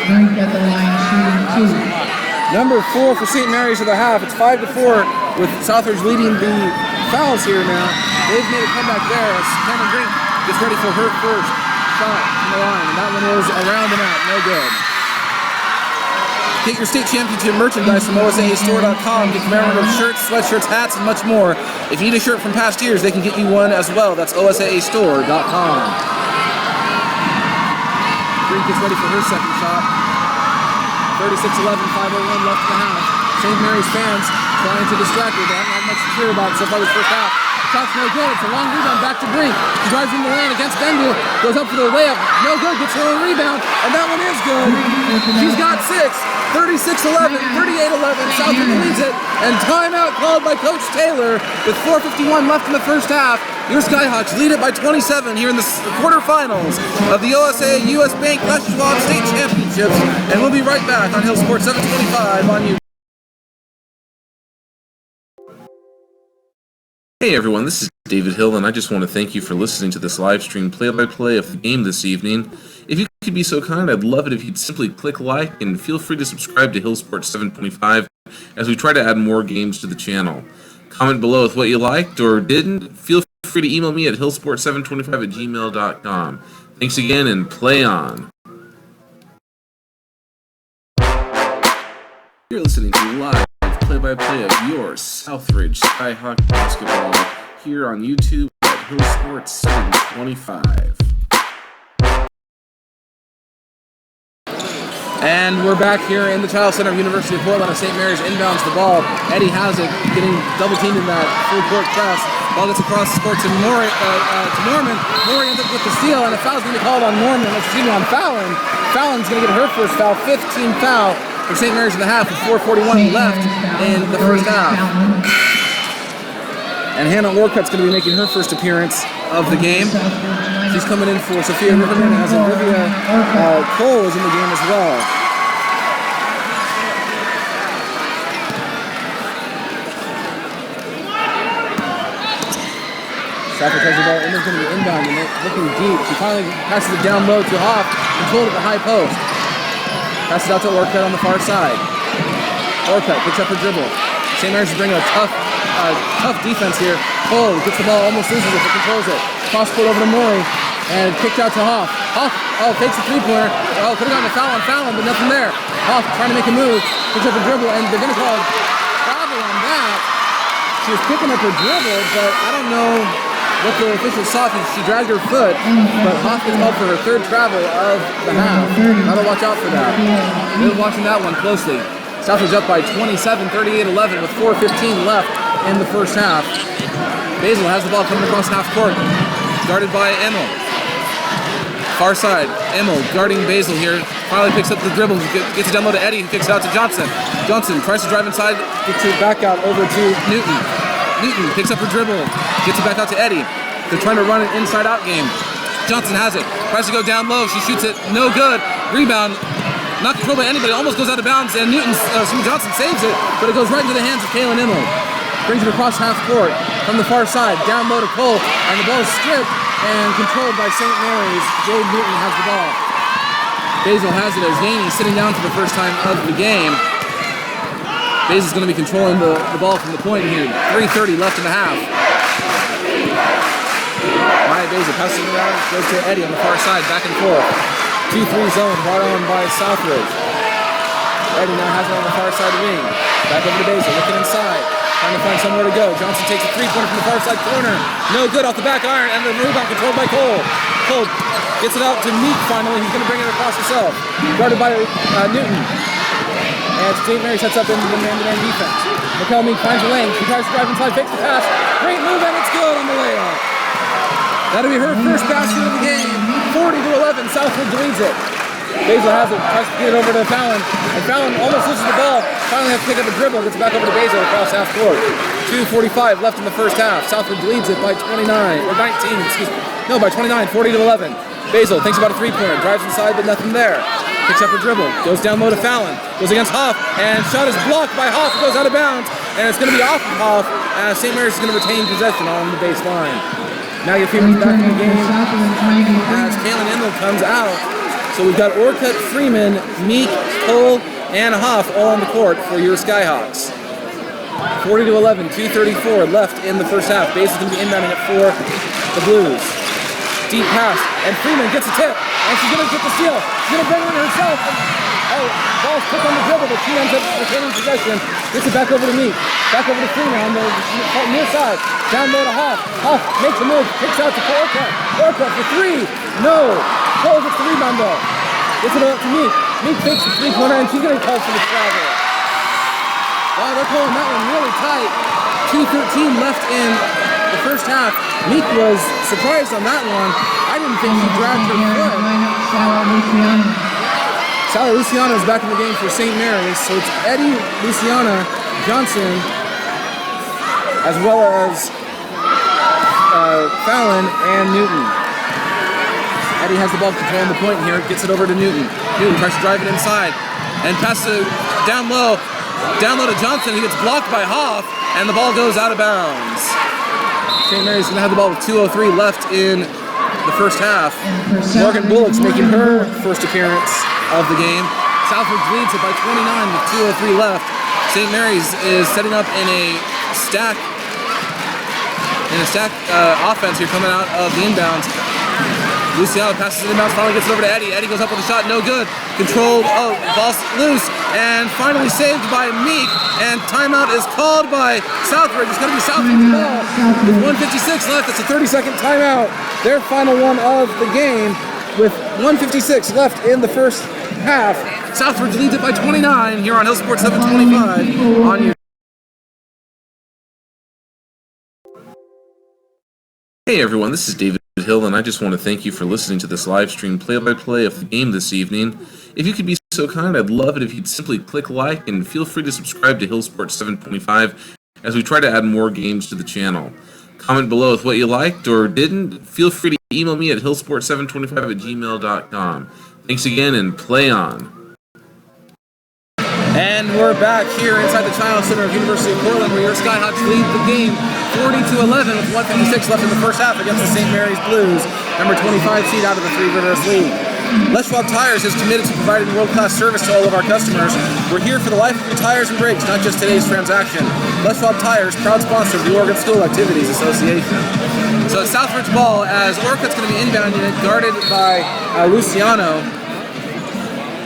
Brink at the line, shooting 2. Number 4 for St. Mary's of the half. It's 5-4 with Southridge leading the fouls here now. They've made a comeback there as Cameron Brink gets ready for her first shot from the line, and that one is around and out, no good. Get your state championship merchandise from OSAAstore.com. Get commemorative shirts, sweatshirts, hats, and much more. If you need a shirt from past years, they can get you one as well. That's OSAAstore.com. Brink gets ready for her second shot. 36-11, 5:01 left in the half. St. Mary's fans trying to distract her. They haven't had much to cheer about so far this first half. Shot's no good. It's a long rebound back to Brink. She drives in the lane against Bendu. Goes up for the layup. No good. Gets her own rebound. And that one is good. She's got 6. 36-11, 38-11. Southridge leads it. And timeout called by Coach Taylor with 4:51 left in the first half. Your Skyhawks lead it by 27 here in the quarterfinals of the OSAA US Bank Schwab State Championships. And we'll be right back on Hill Sports 725 on YouTube. Hey everyone, this is David Hill, and I just want to thank you for listening to this live stream play-by-play of the game this evening. If you could be so kind, I'd love it if you'd simply click like, and feel free to subscribe to Hill Sports 725 as we try to add more games to the channel. Comment below with what you liked or didn't. Feel free to email me at hillsport725@gmail.com. Thanks again, and play on. You're listening to live play-by-play of your Southridge Skyhawk basketball here on YouTube at Hill Sports 725. And we're back here in the Chiles Center of University of Portland as St. Mary's inbounds the ball. Eddie has it, getting double-teamed in that full-court press. Ball gets across the court to Norman. Maury ends up with the steal, and a foul's going to be called on Norman. On Fallon. Fallon's going to get her first foul, 15th foul for St. Mary's in the half with 4:41 left in the first half. And Hannah Orcutt's going to be making her first appearance of the game. She's coming in for Sophia Riverman, as Olivia Cole is in the game as well. Southridge has the ball. Emma's going to be inbound and looking deep. She finally passes it down low to Hoff, controlled at the high post. Passes out to Orcutt on the far side. Orcutt picks up her dribble. St. Mary's is bringing a tough defense here. Cole gets the ball, almost loses it, but controls it. Cross court over to Maury, and kicked out to Hoff. Hoff, takes a three-pointer. Could have gotten a foul on Fallon, but nothing there. Hoff trying to make a move, picks up a dribble, and they're going to call travel on that. She was picking up her dribble, but I don't know what the officials saw if she dragged her foot, but Hoff gets called for her third travel of the half. Gotta watch out for that. We're watching that one closely. Southridge up by 27, 38-11 with 4:15 left in the first half. Basil has the ball coming across half court, guarded by Emil. Far side, Emil guarding Basil here. Finally picks up the dribble, gets it down low to Eddie, who kicks it out to Johnson. Johnson tries to drive inside, gets it back out over to Newton. Newton picks up her dribble, gets it back out to Eddie. They're trying to run an inside-out game. Johnson has it, tries to go down low, she shoots it, no good. Rebound, not controlled by anybody, almost goes out of bounds, and Johnson saves it, but it goes right into the hands of Kaylin Emil. brings it across half court from the far side, down low to Cole, and the ball is stripped and controlled by St. Mary's. Jade Newton has the ball. Basil has it as Yaney sitting down for the first time of the game. Basil's going to be controlling the ball from the point here. 3:30 left in the half. Maya Basil passes it around, goes to Eddie on the far side, back and forth. 2-3 zone brought on by Southridge. Eddie now has it on the far side of the wing. Back over to Basil, looking inside, trying to find somewhere to go. Johnson takes a three-pointer from the far side corner. No good off the back iron, and the rebound controlled by Cole. Cole gets it out to Meek finally. He's going to bring it across himself. Guarded by Newton. And St. Mary sets up in the man-to-man defense. Mikkel Meek finds the lane. She tries to drive inside, fakes the pass. Great move, and it's good on the layup. That'll be her first basket of the game. 40-11, Southridge leads it. Basil has it, tries to get it over to Fallon. And Fallon almost loses the ball. Finally has to pick up a dribble, gets it back over to Basil across half court. 2:45 left in the first half. Southridge leads it by 29, or 19, excuse me. No, by 29, 40-11. Basil thinks about a three-pointer, drives inside, but nothing there. Picks up her dribble, goes down low to Fallon, goes against Hoff, and shot is blocked by Hoff, it goes out of bounds, and it's going to be off of Hoff, as St. Mary's is going to retain possession on the baseline. Now your Freeman's back in the game, as Kaylin Endel comes out. So we've got Orcutt, Freeman, Meek, Cole, and Hoff all on the court for your Skyhawks. 40-11, 2:34 left in the first half. Basil's going to be inbounding it for the Blues. Deep pass, and Freeman gets a tip, and she's going to get the steal. She's going to bring it in herself. Ball's put on the dribble, but she ends up retaining possession. Gets it back over to Meek. Back over to Freeman on the near side. Down low to Hoff. Hoff makes a move, kicks out to Orcutt. Orcutt for three. No. Cole gets the rebound though. Gets it up to Meek. Meek takes the three-pointer, and she's going to call for the travel. Wow, they're calling that one really tight. 2:13 left in the first half. Meek was surprised on that one. I didn't think she dragged her foot. Sally Luciano is back in the game for St. Mary's, so it's Eddie, Luciana, Johnson, as well as Fallon and Newton. Eddie has the ball controlling the point here, gets it over to Newton. Newton tries to drive it inside and passes it down low to Johnson. He gets blocked by Hoff, and the ball goes out of bounds. St. Mary's going to have the ball with 2:03 left in the first half. Morgan Bullock's making her first appearance of the game. Southridge leads it by 29 with 2:03 left. St. Mary's is setting up in a stack offense here coming out of the inbounds. Luciano passes it inbounds, finally gets it over to Eddie. Eddie goes up with a shot, no good. Controlled, ball's loose, and finally saved by Meek. And timeout is called by Southridge. It's going to be Southridge's ball. With 1:56 left, it's a 30-second timeout. Their final one of the game. With 1:56 left in the first half, Southridge leads it by 29 here on Hill Sports 725 on your. Hey everyone, this is David Hill, and I just want to thank you for listening to this live stream play-by-play of the game this evening. If you could be so kind, I'd love it if you'd simply click like and feel free to subscribe to Hill Sports 725 as we try to add more games to the channel. Comment below with what you liked or didn't. Feel free to email me at hillsport725@gmail.com. Thanks again, and play on. And we're back here inside the Chiles Center of University of Portland, where your Skyhawks lead the game 40-11 with 1:56 left in the first half against the St. Mary's Blues, number 25 seed out of the Three Rivers League. Les Schwab Tires is committed to providing world-class service to all of our customers. We're here for the life of your tires and brakes, not just today's transaction. Les Schwab Tires, proud sponsor of the Oregon School Activities Association. So it's Southridge ball as Orcutt's going to be inbounding it, guarded by Luciano.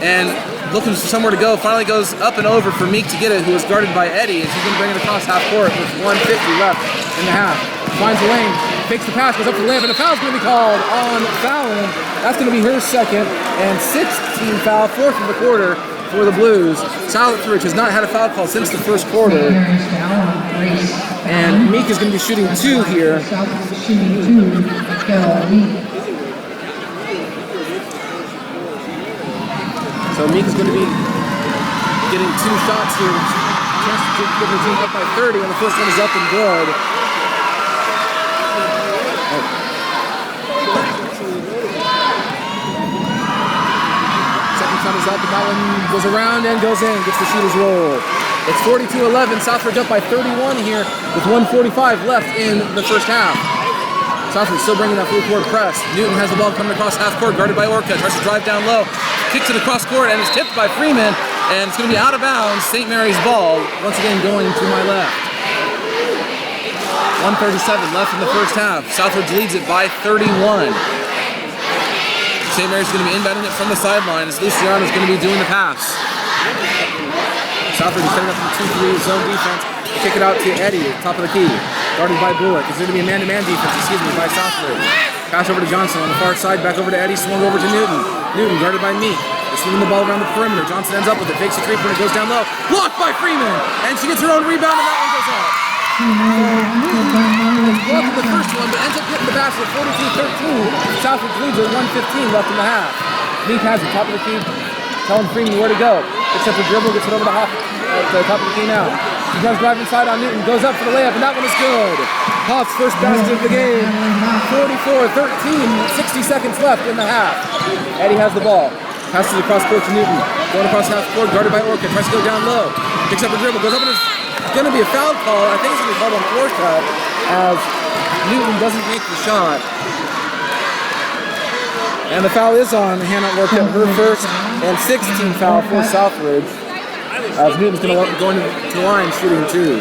And looking for somewhere to go, finally goes up and over for Meek to get it, who is guarded by Eddie, and she's going to bring it across half court with 1:50 left in the half. Finds the lane, fakes the pass, goes up to the layup, and a foul's going to be called on Fallon. That's going to be her second, and 16 foul, fourth of the quarter for the Blues. Southridge has not had a foul call since the first quarter. And Meek is going to be shooting two here. So Meek is going to be getting two shots here. Chance to get the team up by 30, and the first one is up and good. Second shot is up, and that one goes around and goes in. Gets the shooter's roll. It's 42-11. Southridge up by 31 here with 1:45 left in the first half. Southridge still bringing that full court press. Newton has the ball coming across half court, guarded by Orca. Tries to drive down low, kicks it across court, and is tipped by Freeman. And it's going to be out of bounds. St. Mary's ball, once again going to my left. 1:37 left in the first half. Southridge leads it by 31. St. Mary's going to be inbounding it from the sideline as Luciano's going to be doing the pass. Southridge is setting up from 2-3 zone defense. Kick it out to Eddie, top of the key. Guarded by Bullock. It's going to be a man-to-man defense, by Southridge. Pass over to Johnson on the far side, back over to Eddie, swung over to Newton. Newton guarded by Meek. They're swinging the ball around the perimeter. Johnson ends up with it, fakes a three-pointer, goes down low. Blocked by Freeman! And she gets her own rebound, and that one goes up. Blocked the first one, but ends up hitting the basket 42-13. Southridge leads at 1:15 left in the half. Meek has it, top of the key, telling Freeman where to go. Except for dribble, gets it over to Hoff at the top of the key now. He comes driving inside on Newton, goes up for the layup, and that one is good. Hoff's first basket of the game. 44-13, 60 seconds left in the half. Eddie has the ball. Passes across court to Newton. Going across half court, guarded by Orca. Tries to go down low. Picks up a dribble, goes up and it's going to be a foul call. I think it's going to be called on Orca as Newton doesn't make the shot. And the foul is on Hannah Orca, her first and 16th foul for Southridge. As Newton's going to go into the line shooting two.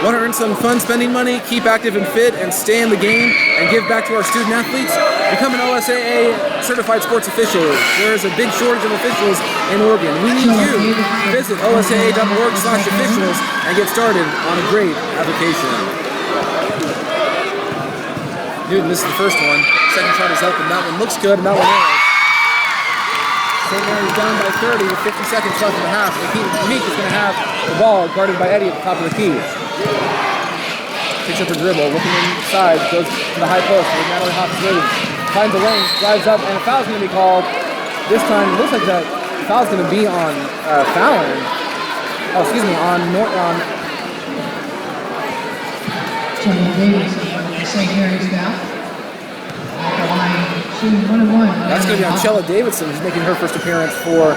Want to earn some fun spending money, keep active and fit, and stay in the game, and give back to our student athletes? Become an OSAA certified sports official. There is a big shortage of officials in Oregon. We need you. Visit osaa.org/officials and get started on a great application. Newton, this is the first one. Second shot is up, and that one looks good, and that one is. St. Mary's down by 30 with 50 seconds left in the half. Meek is going to have the ball guarded by Eddie at the top of the key. Picks up the dribble, looking inside, goes to the high post where Natalie Hoff is waiting. Finds the lane, drives up, and a foul's going to be called. This time, it looks like that foul's going to be on Fallon. Oh, excuse me, on Jenny Davis, St. Mary's foul. That's going to be on Chella Davidson, who's making her first appearance for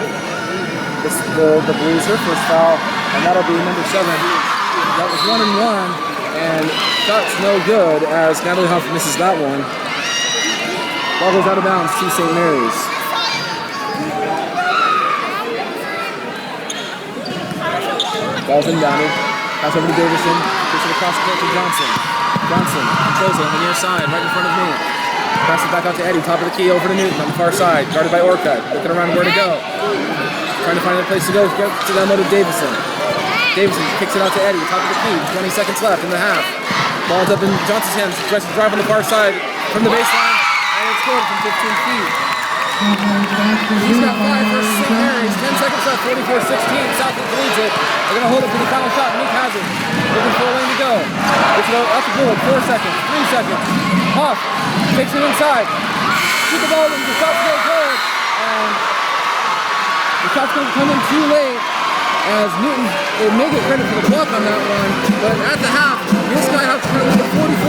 the Blues, her first foul, and that'll be number 7. That was 1-1, and shot's no good as Natalie Huff misses that one. Ball goes out of bounds to St. Mary's. Ball's inbounded. Pass over to Davidson. Puts it across the court to Johnson. Johnson controls it on the near side, right in front of me. Pass it back out to Eddie, top of the key, over to Newton on the far side, guarded by Orcutt, looking around where to go. Trying to find a place to go, get to down low to Davison. Davison kicks it out to Eddie, top of the key, 20 seconds left in the half. Ball's up in Johnson's hands, tries to drive on the far side from the baseline, and it's scored from 15 feet. He's got 5 versus St. Mary's, 10 seconds left, 44-16, Southridge leads it. They're going to hold it for the final shot, Meek has it. Looking for a lane to go. Gets it out to Bullock, 4 seconds, 3 seconds. Huff takes it inside. Shoot the ball in, the shot's no good. And the shot's going to come in too late as Newton will make it credit for the block on that one. But at the half, the Skyhawks are going to lead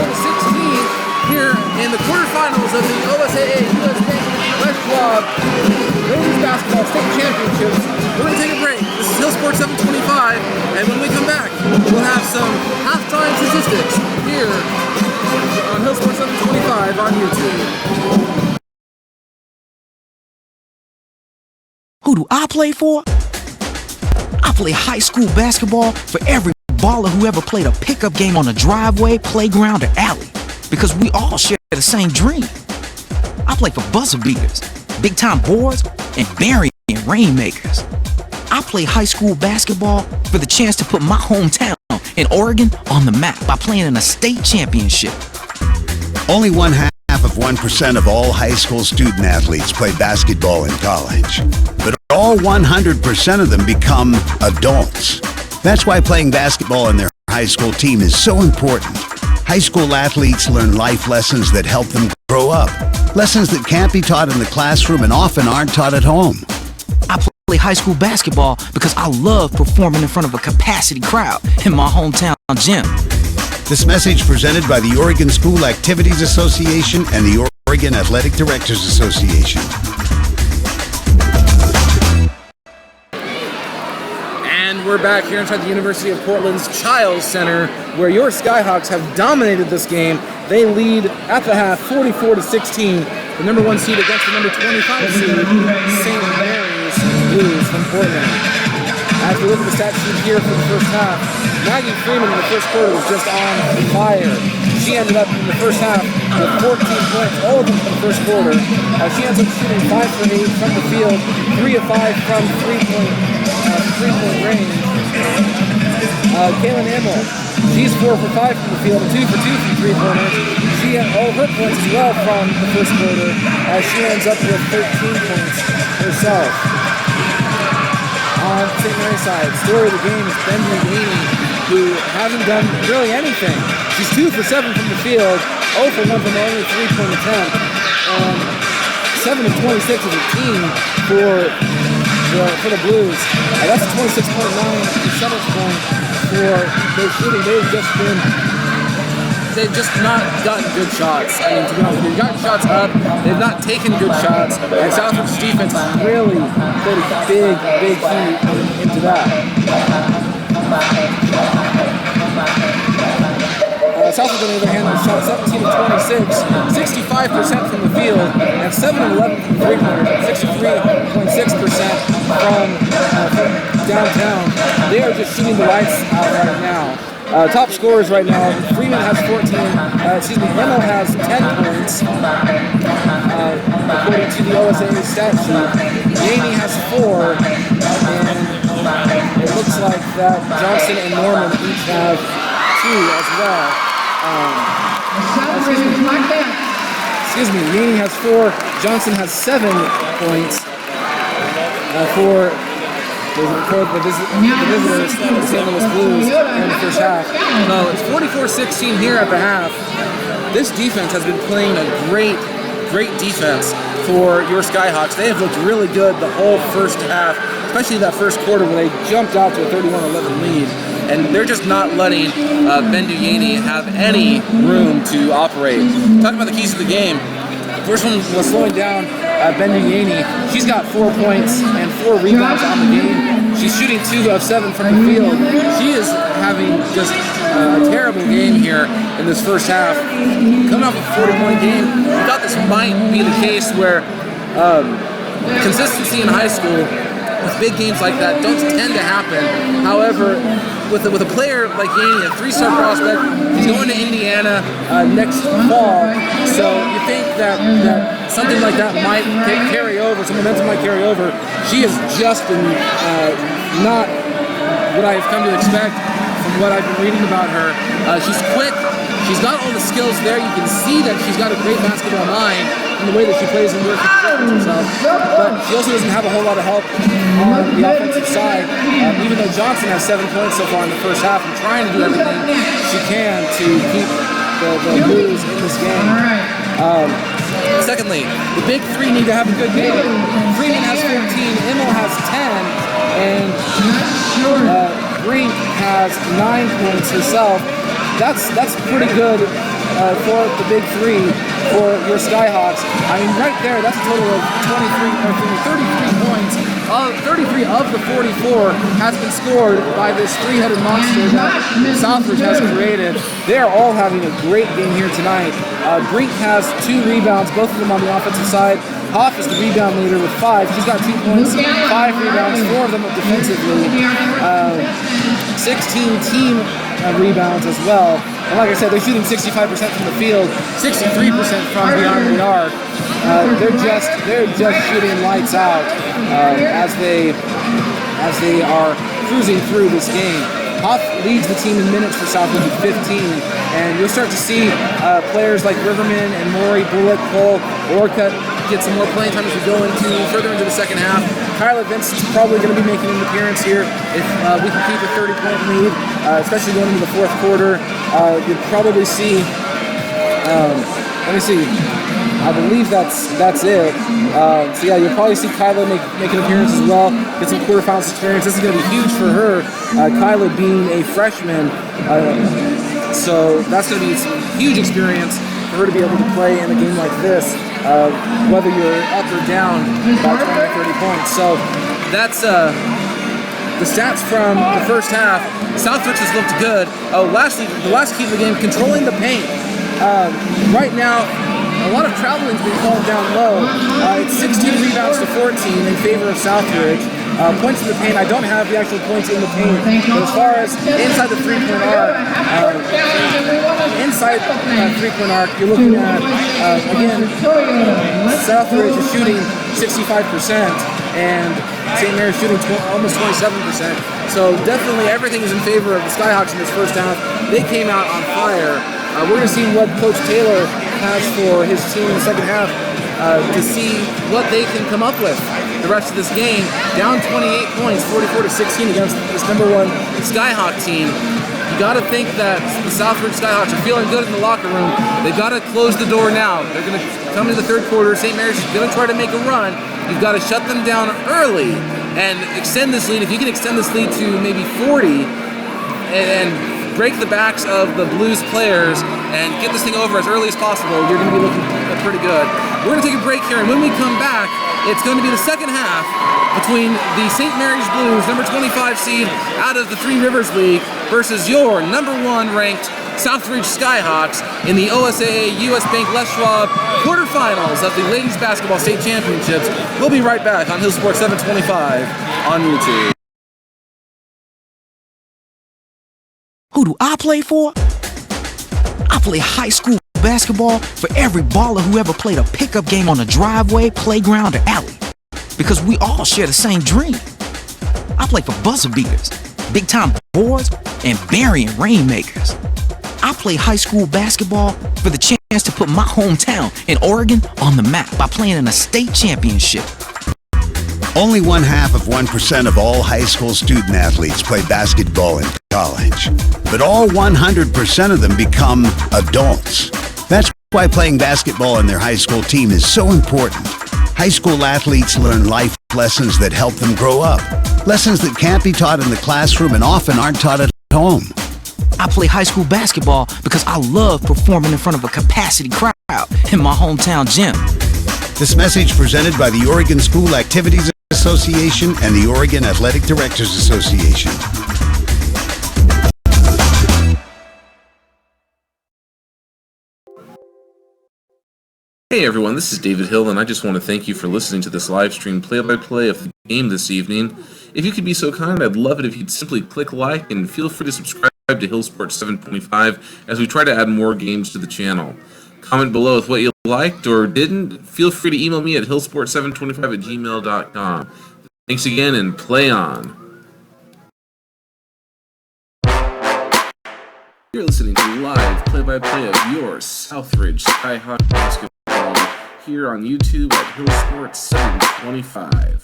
44-16 here in the quarterfinals of the OSAA US Bank Schwab Ladies Basketball State Championships. We're going to take a break. This is Hill Sports 725, and when we come back, we'll have some halftime statistics here on Hill Sports 725 on YouTube. Who do I play for? I play high school basketball for every baller who ever played a pickup game on a driveway, playground, or alley. Because we all share the same dream. I play for buzzer beaters, big time boards, and burying rainmakers. I play high school basketball for the chance to put my hometown in Oregon on the map by playing in a state championship. Only 0.5% of all high school student athletes play basketball in college. But all 100% of them become adults. That's why playing basketball in their high school team is so important. High school athletes learn life lessons that help them grow up. Lessons that can't be taught in the classroom and often aren't taught at home. I play high school basketball because I love performing in front of a capacity crowd in my hometown gym. This message presented by the Oregon School Activities Association and the Oregon Athletic Directors Association. And And we're back here inside the University of Portland's Chiles Center, where your Skyhawks have dominated this game. They lead at the half 44-16. The number 1 seed against the number 25 seed, St. Mary's Blues from Portland. As we look at the stat sheet here for the first half, Maggie Freeman in the first quarter was just on fire. She ended up in the first half with 14 points, all of them from the first quarter. She ends up shooting 5 for 8 from the field, 3 of 5 from three-point range. Kaylin Immel, she's 4 for 5 from the field, 2 for 2 from three-pointers. She had all her points as well from the first quarter, as she ends up with 13 points herself. On St. Mary's side, story of the game is Benjamin, who hasn't done really anything. She's 2 for 7 from the field, 0 for 1 from the only three-point attempt, and 7 of 26 as a team for the Blues. That's a 26.9 percentage point for their shooting. They've just not gotten good shots. I mean, to be honest with you, they've gotten shots up, they've not taken good shots, and Southridge's defense has really put a big key into that. Southridge, on the other hand, has shot 17 of 26, 65% from the field, and 7 of 11 from three-pointers, 63.6% from downtown. They are just shooting the lights out right now. Top scorers right now, Freeman has 14, Immel has 10 points, according to the OSAA stat sheet. Yaney has 4, and it looks like that Johnson and Norman each have 2 as well. Yaney has 4, Johnson has 7 points for the visitors, the St. Louis Blues, in the first half. No, it's 44-16 here at the half. This defense has been playing a great defense for your Skyhawks. They have looked really good the whole first half, especially that first quarter when they jumped out to a 31-11 lead. And they're just not letting Bendu Yaney have any room to operate. Talking about the keys to the game, first one was slowing down Bendu Yaney. She's got 4 points and 4 rebounds on the game. She's shooting 2 of 7 from the field. She is having just a terrible game here in this first half. Coming off a 40-point game, we thought this might be the case where consistency in high school with big games like that don't tend to happen. However, with a player like Yaney, a 3-star prospect, he's going to Indiana next fall. So you think that something like that might carry over, some momentum might carry over. She has just been not what I've come to expect from what I've been reading about her. She's quick. She's got all the skills there. You can see that she's got a great basketball mind in the way that she plays and works herself. But she also doesn't have a whole lot of help on the offensive side. Even though Johnson has 7 points so far in the first half and trying to do everything she can to keep the Blues in this game. Secondly, the big three need to have a good game. Freeman has 14, Immel has 10, and Brink has 9 points herself. That's pretty good for the big three for your Skyhawks. I mean, right there, that's a total of 33 points. 33 of the 44 has been scored by this three-headed monster that Southridge has created. They are all having a great game here tonight. Brink has 2 rebounds, both of them on the offensive side. Hoff is the rebound leader with 5. She's got 2 points, 5 rebounds, 4 of them defensively. 16 team rebounds as well. And like I said, they're shooting 65% from the field, 63% from beyond the arc. They're just shooting lights out as they are cruising through this game. Hoff leads the team in minutes for Southridge with 15, and you'll start to see players like Riverman and Maury, Bullock, Cole, Orcutt get some more playing time as we go further into the second half. Kyla Vincent's probably going to be making an appearance here if we can keep a 30-point lead, especially going into the fourth quarter. You'll probably see. Let me see. I believe that's it. So yeah, you'll probably see Kyla make an appearance as well, get some quarterfinals experience. This is going to be huge for her, Kyla being a freshman. So that's going to be some huge experience for her to be able to play in a game like this, whether you're up or down by 20 or 30 points. So that's the stats from the first half, Southridge has looked good. Lastly, the last key of the game, controlling the paint. Right now, a lot of traveling's been called down low. It's 16 rebounds to 14 in favor of Southridge. Points in the paint, I don't have the actual points in the paint, but as far as inside the three-point arc, you're looking at, again, Southridge is shooting 65%, and St. Mary's shooting almost 27%. So definitely everything is in favor of the Skyhawks in this first half. They came out on fire. We're going to see what Coach Taylor has for his team in the second half to see what they can come up with the rest of this game. Down 28 points, 44-16 against this number one Skyhawk team. You got to think that the Southridge Skyhawks are feeling good in the locker room. They've got to close the door now. They're going to come into the third quarter. St. Mary's is going to try to make a run. You've got to shut them down early and extend this lead. If you can extend this lead to maybe 40 and break the backs of the Blues players and get this thing over as early as possible, you're going to be looking pretty good. We're going to take a break here, and when we come back, it's going to be the second half between the St. Mary's Blues, number 25 seed out of the Three Rivers League, versus your number one ranked Southridge Skyhawks in the OSAA US Bank Les Schwab quarterfinals of the Ladies Basketball State Championships. We'll be right back on Hill Sports 725 on YouTube. Who do I play for? I play high school basketball for every baller who ever played a pickup game on a driveway, playground, or alley. Because we all share the same dream. I play for buzzer beaters, big-time boards, and burying rainmakers. I play high school basketball for the chance to put my hometown in Oregon on the map by playing in a state championship. Only 1/2% of all high school student athletes play basketball in college, but all 100% of them become adults. That's why playing basketball on their high school team is so important. High school athletes learn life lessons that help them grow up, lessons that can't be taught in the classroom and often aren't taught at home. I play high school basketball because I love performing in front of a capacity crowd in my hometown gym. This message presented by the Oregon School Activities Association and the Oregon Athletic Directors Association. Hey everyone, this is David Hill, and I just want to thank you for listening to this live stream play-by-play of the game this evening. If you could be so kind, I'd love it if you'd simply click like and feel free to subscribe to Hill Sports 725 as we try to add more games to the channel. Comment below with what you liked or didn't. Feel free to email me at hillsport725@gmail.com. Thanks again, and play on. You're listening to live play-by-play of your Southridge Skyhawks basketball here on YouTube at Hill Sports 725.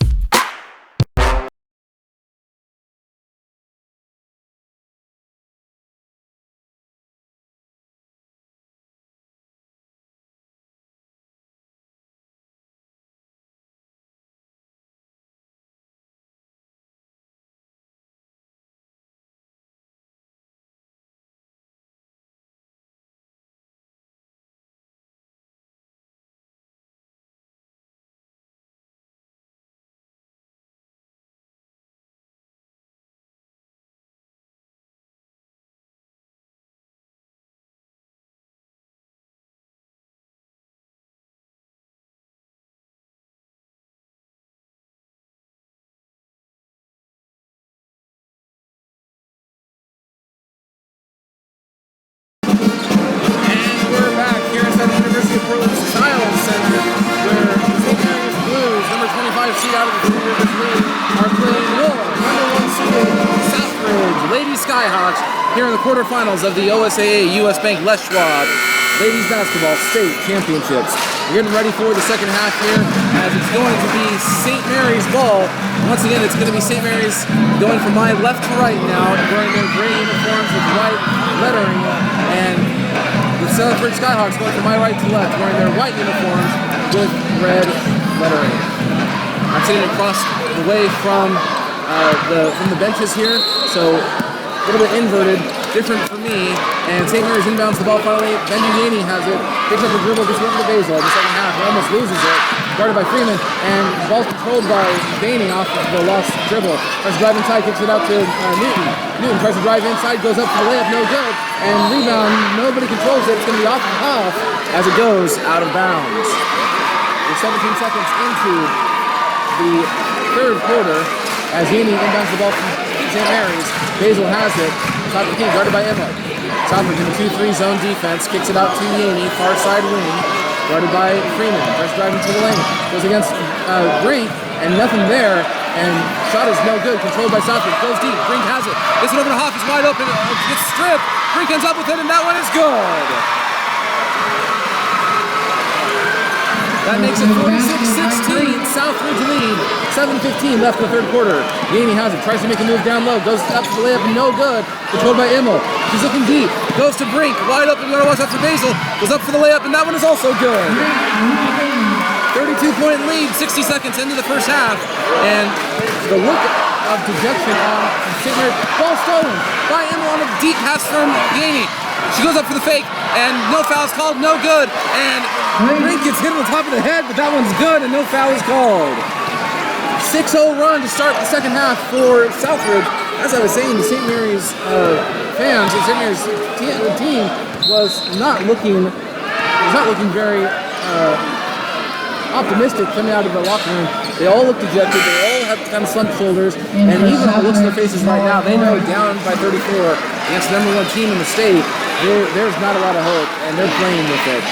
Chiles Center, where the St. Mary's Blues, number 25 seed out of the Three Rivers League, are playing your number one seed Southridge Ladies Skyhawks here in the quarterfinals of the OSAA US Bank Les Schwab Ladies Basketball State Championships. We're getting ready for the second half here, as it's going to be St. Mary's ball. Once again, it's going to be St. Mary's going from my left to right now, wearing their gray uniforms with white lettering, and the Southridge Skyhawks going from my right to left, wearing their white uniforms with red lettering. I'm sitting across the way from the benches here, so a little bit inverted, different for me. And St. Mary's inbounds the ball finally. Benji Yaney has it, picks up the dribble, gets over to Basil in the second half, and almost loses it. guarded by Freeman, and the ball's controlled by Daney off of the lost dribble. Tries to drive inside, kicks it out to Newton. Newton tries to drive inside, goes up for the layup, no good. And rebound, nobody controls it. It's going to be off the half as it goes out of bounds. We're 17 seconds into the third quarter as Yaney inbounds the ball from St. Mary's. Basil has it. Top of the key, guarded by Emma. Southridge in the 2-3 zone defense, kicks it out to Yaney, far side wing, guarded by Freeman. Tries to drive into the lane, goes against Brink, and nothing there. And shot is no good, controlled by Southridge. Goes deep, Brink has it. Gets it over to Hoff, he's wide open, gets stripped. Brink ends up with it, and that one is good. That makes it 46-16, Southridge lead. 7:15 left in the third quarter. Yaney has it, tries to make a move down low, goes up for the layup, no good. Controlled by Immel. She's looking deep, goes to Brink, wide open, you gotta watch out for Basil. Goes up for the layup, and that one is also good. 32-point lead, 60 seconds into the first half. And the look of dejection on St. Mary's. Ball stolen by Immel on a deep pass from Yaney. She goes up for the fake, and no foul is called, no good. And Brink gets hit on the top of the head, but that one's good, and no foul is called. 6-0 run to start the second half for Southridge. As I was saying, the St. Mary's fans, the St. Mary's team was not looking very optimistic coming out of the locker room. They all look dejected. They all have kind of slumped shoulders, and even the looks on their faces right now, they know down by 34 against the #1 team in the state, there's not a lot of hope, and they're playing with it.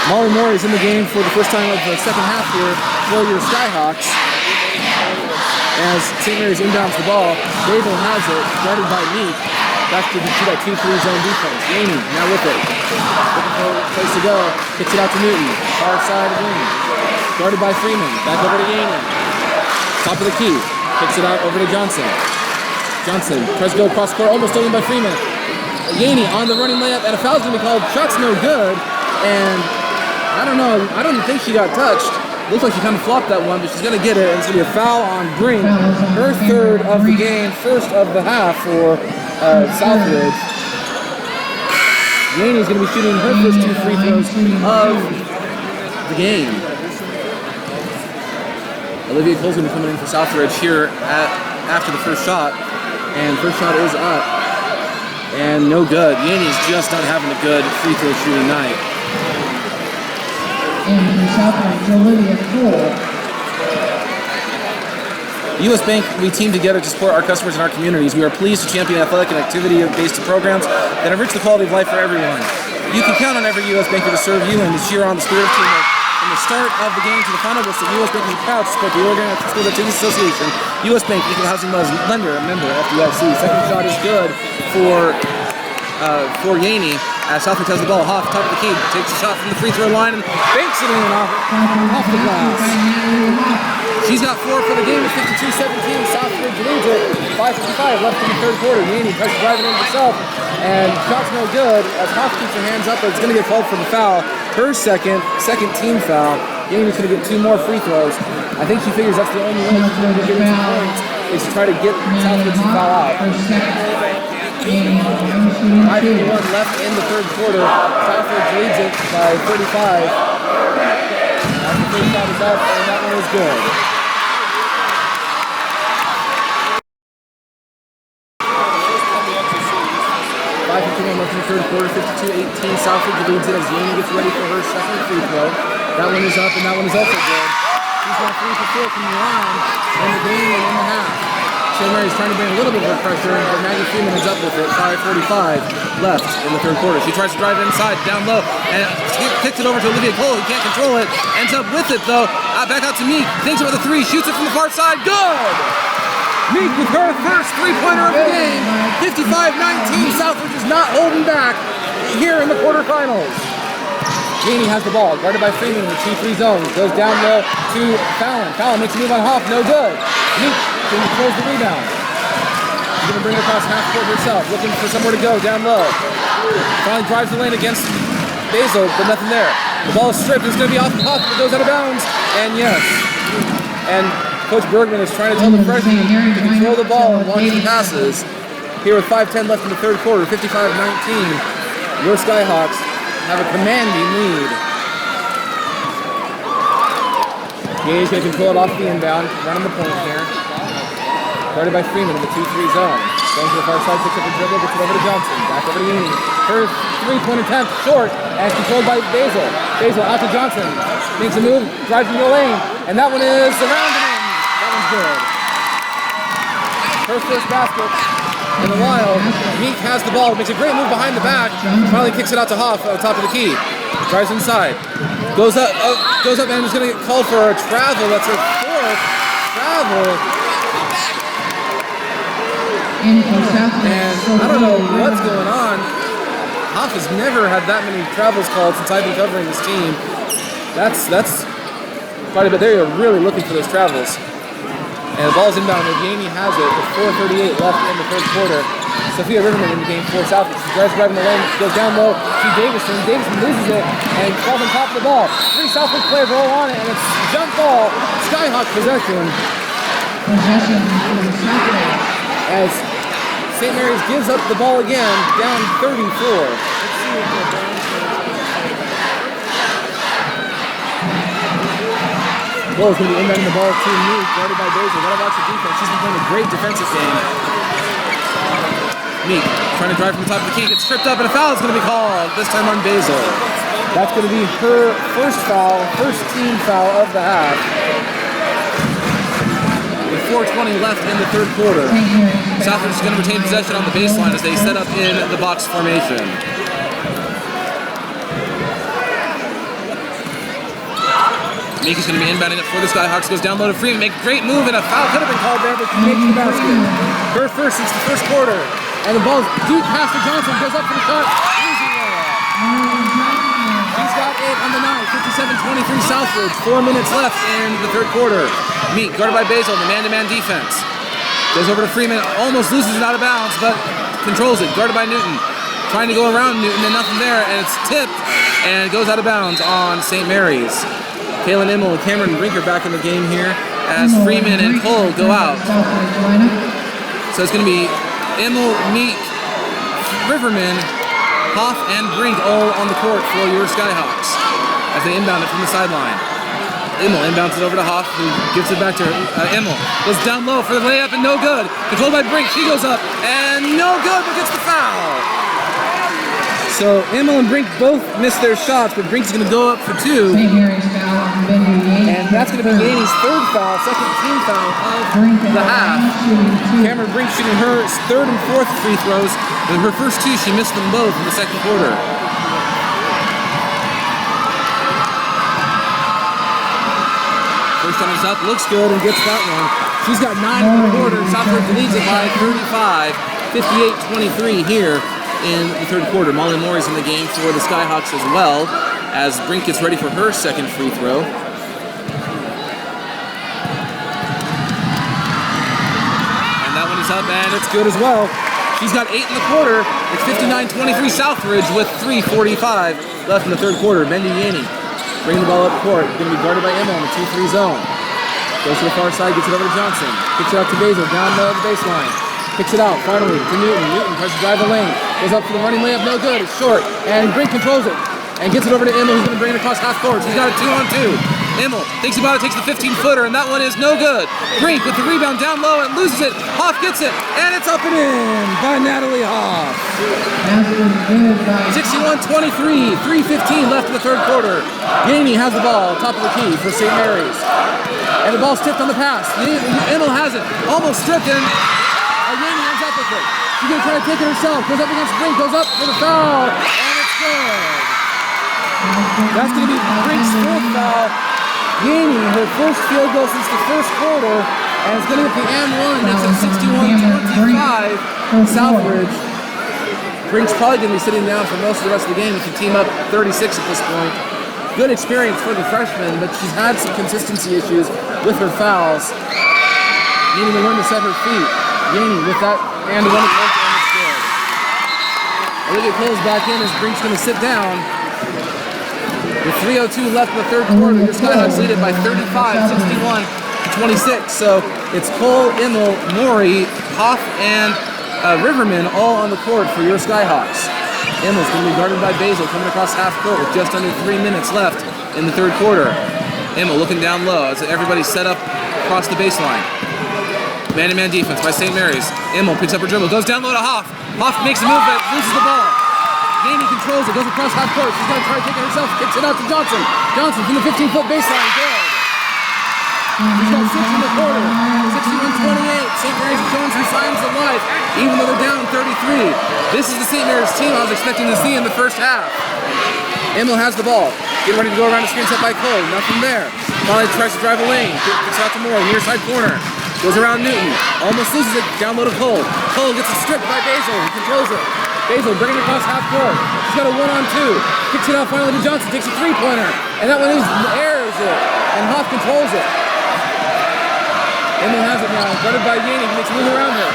Molly Moore is in the game for the first time of the second half here for your Skyhawks. As St. Mary's inbounds the ball, Babel has it, guarded by Meek. Back to that 2-3 zone defense. Yaney now with it. Looking for a place to go. Kicks it out to Newton. Far side wing. Guarded by Freeman. Back over to Yaney. Top of the key. Kicks it out over to Johnson. Johnson tries to go across court, almost stolen by Freeman. Yaney on the running layup, and a foul's going to be called. Shot's no good. And I don't know. I don't think she got touched. Looks like she kind of flopped that one, but she's going to get it. And it's going to be a foul on Brink. Her third of the game, first of the half for Southridge. Yaney's going to be shooting her first 2 free throws of the game. Olivia Cole's going to be coming in for Southridge here after the first shot. And first shot is up. And no good. Yaney's just not having a good free throw shooting night. And for Southridge, Olivia Cole. U.S. Bank, we team together to support our customers and our communities. We are pleased to champion athletic and activity-based programs that enrich the quality of life for everyone. You can count on every U.S. Banker to serve you and to cheer on the spirit of teamwork. From the start of the game to the final whistle, U.S. Bank is proud to support the Oregon School Activities Association. U.S. Bank, Equal Housing Lender, a member of FDIC. Second shot is good for Yaney as Southridge has the ball. Hoff, top of the key, takes a shot from the free throw line and banks it in off the glass. She's got 4 for the game at 52-17. Southridge leads it. 5:55 left in the third quarter. Yaney tries to drive it in herself, and shot's no good as Hoff keeps her hands up, but it's going to get called for the foul. Her second team foul. Yaney's going to get 2 more free throws. I think she figures that's the only way she's going to get 2 points is to try to get Southridge to foul out. 5:51 left in the third quarter. Southridge leads it by 35. As the first shot is up, and that one is good. 5:51 left in the third quarter. 52-18. Southridge leads it as Yaney gets ready for her second free throw. That one is up, and that one is also good. She's got 3 for 4 from the line in the game and in the half. St. Mary's trying to bring a little bit more pressure, but Maggie Freeman is up with it. 5:45 left in the third quarter. She tries to drive inside, down low, and kicks it over to Olivia Cole, who can't control it. Ends up with it, though. Back out to Meek. Thinks about the 3, shoots it from the far side. Good! Meek with her first 3-pointer of the game. 55-19. Southridge is not holding back here in the quarterfinals. Yaney has the ball, guarded by Freeman in the 2-3 zone. Goes down low to Fallon. Fallon makes a move on Hoff, no good. Meek controls the rebound. She's going to bring it across half court herself, looking for somewhere to go down low. Finally drives the lane against Basil, but nothing there. The ball is stripped. It's going to be off the puck, but goes out of bounds. And yes. And Coach Bergman is trying to tell the freshman to control the ball and launch the passes. Here with 5:10 left in the third quarter, 55-19. Your Skyhawks have a commanding lead. Gaines going to control it off the inbound, running the point here. Guarded by Freeman in the 2-3 zone. Going to the far side, picks up the dribble, gets it over to Johnson. Back over to Uni. Her three-point attempt, short, and controlled by Basil. Basil out to Johnson. Makes a move, drives into the lane, and that one is around and in. That one's good. Her first basket in a while. Meek has the ball, makes a great move behind the back. Finally kicks it out to Hoff at the top of the key. Drives inside. Goes up and is going to get called for a travel. That's her fourth travel. And I don't know what's going on. Hoff has never had that many travels called since I've been covering this team. That's quite a bit. They're really looking for those travels. And the ball's inbound. Yaney has it with 4:38 left in the third quarter. Sophia Riverman in the game for Southridge. She drives right in the lane, goes down low to Davison. Davison loses it and falls on top of the ball. Three Southridge players roll on it, and it's jump ball. Skyhawk possession. As St. Mary's gives up the ball again, down 34. Let's see what they're doing. Ball is going to be inbounding the ball to Meek, guarded by Basil. Gotta watch the defense. She's been playing a great defensive game. Meek trying to drive from the top of the key, gets tripped up, and a foul is going to be called, this time on Basil. That's going to be her first foul, first team foul of the half. With 4:20 left in the third quarter. Southridge is going to retain possession on the baseline as they set up in the box formation. Meek is going to be inbounding it for the Skyhawks. Goes down low to Freeman, make a great move, and a foul could have been called there, but she makes the basket. Her first since the first quarter. And the ball's deep past to Johnson, goes up for the shot. Easy layup. She's got it on the night. 57-23 Southridge. 4 minutes left in the third quarter. Meek, guarded by Basil in the man-to-man defense. Goes over to Freeman, almost loses it out of bounds, but controls it. Guarded by Newton. Trying to go around Newton, and nothing there, and it's tipped, and it goes out of bounds on St. Mary's. Kaylin Immel and Cameron Brinker back in the game here as Freeman and Cole go out. So it's going to be Immel, Meek, Riverman, Hoff, and Brink all on the court for your Skyhawks as they inbound it from the sideline. Immel inbounds it over to Hoff, who gives it back to Immel. Goes down low for the layup and no good. Controlled by Brink. She goes up and no good, but gets the foul. So Immel and Brink both missed their shots, but Brink's going to go up for two. And that's going to be Yaney's third foul, second team foul of the half. Cameron Brink shooting her third and fourth free throws. And her first two, she missed them both in the second quarter. First time is up, looks good and gets that one. She's got 9 in the quarter. Southridge leads it by 35, 58-23 here in the third quarter. Molly Moore's in the game for the Skyhawks as well, as Brink gets ready for her second free throw. And that one is up, and it's good as well. She's got 8 in the quarter. It's 59-23 Southridge with 3:45 left in the third quarter. Mendy Yaney bringing the ball up court. Going to be guarded by Emma in the 2-3 zone. Goes to the far side, gets it over to Johnson. Kicks it out to Basil, down the baseline. Kicks it out, finally, to Newton. Newton tries to drive the lane. Goes up for the running layup, no good. It's short, and Brink controls it. And gets it over to Immel, who's going to bring it across half court. She's got a 2-on-2. Immel thinks about it, takes the 15-footer, and that one is no good. Brink with the rebound down low and loses it. Hoff gets it, and it's up and in by Natalie Hoff. 61-23, 3:15 left in the third quarter. Yaney has the ball, top of the key for St. Mary's. And the ball's tipped on the pass. Immel has it, almost stripped, and Yaney ends up with it. She's going to try to take it herself. Goes up against Brink, goes up for the foul, and it's good. That's going to be Brink's fourth foul. Yaney, her first field goal since the first quarter, and it's going to get the and one. That's at 61-25 Southridge. Brink's probably going to be sitting down for most of the rest of the game if you team up 36 at this point. Good experience for the freshman, but she's had some consistency issues with her fouls. Needing to learn to set her feet. Yaney with that and one at once, and it's good. Olivia Cole's back in as Brink's going to sit down. With 3:02 left in the third quarter, the Skyhawks lead it by 35, 61-26. So it's Cole, Immel, Maury, Hoff, and Riverman all on the court for your Skyhawks. Immel's going to be guarded by Basil coming across half court with just under 3 minutes left in the third quarter. Immel looking down low as everybody's set up across the baseline. Man-to-man defense by St. Mary's. Immel picks up her dribble, goes down low to Hoff. Hoff makes a move but loses the ball. Yaney controls it, goes across half court. She's going to try to take it herself, kicks it out to Johnson. Johnson from the 15-foot baseline, good. She's got 6 in the quarter, 61-28. St. Mary's is showing some signs of life, even though they're down 33. This is the St. Mary's team I was expecting to see in the first half. Immel has the ball, getting ready to go around the screen set by Cole, nothing there. Molly tries to drive a lane, kicks out to Moore, near side corner. Goes around Newton, almost loses it, down low to Cole. Cole gets it stripped by Basil, he controls it. Basil bringing it across half court. She's got a 1-on-2. Kicks it out finally to Johnson, takes a three-pointer. And that one airs it, and Hoff controls it. Immel has it now, guarded by Yaney, he makes a move around her.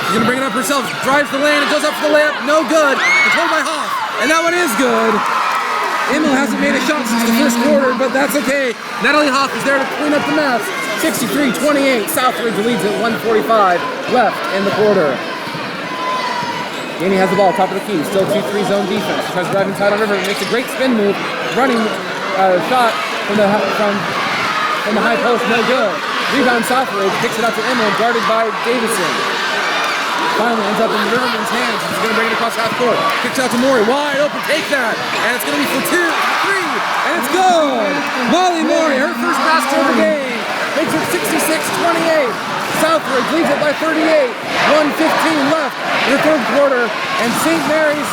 She's gonna bring it up herself, drives the lane, it goes up for the layup, no good. Controlled by Hoff, and that one is good. Immel hasn't made a shot since the first quarter, but that's okay. Natalie Hoff is there to clean up the mess. 63-28, Southridge leads at 1:45 left in the quarter. Yaney has the ball, top of the key, still 2-3 zone defense. She tries to drive inside on River, makes a great spin move, running shot from the high post, no good. Rebound Southridge, kicks it out to Immel, guarded by Davison. Finally ends up in Riverman's hands. She's going to bring it across half court. Kicks out to Morey, wide open, take that. And it's going to be for 2, 3, and it's good! Molly Morey, her first basket of the game. Makes it 66-28. Southridge leads it by 38. 1:15 left in the third quarter. And St. Mary's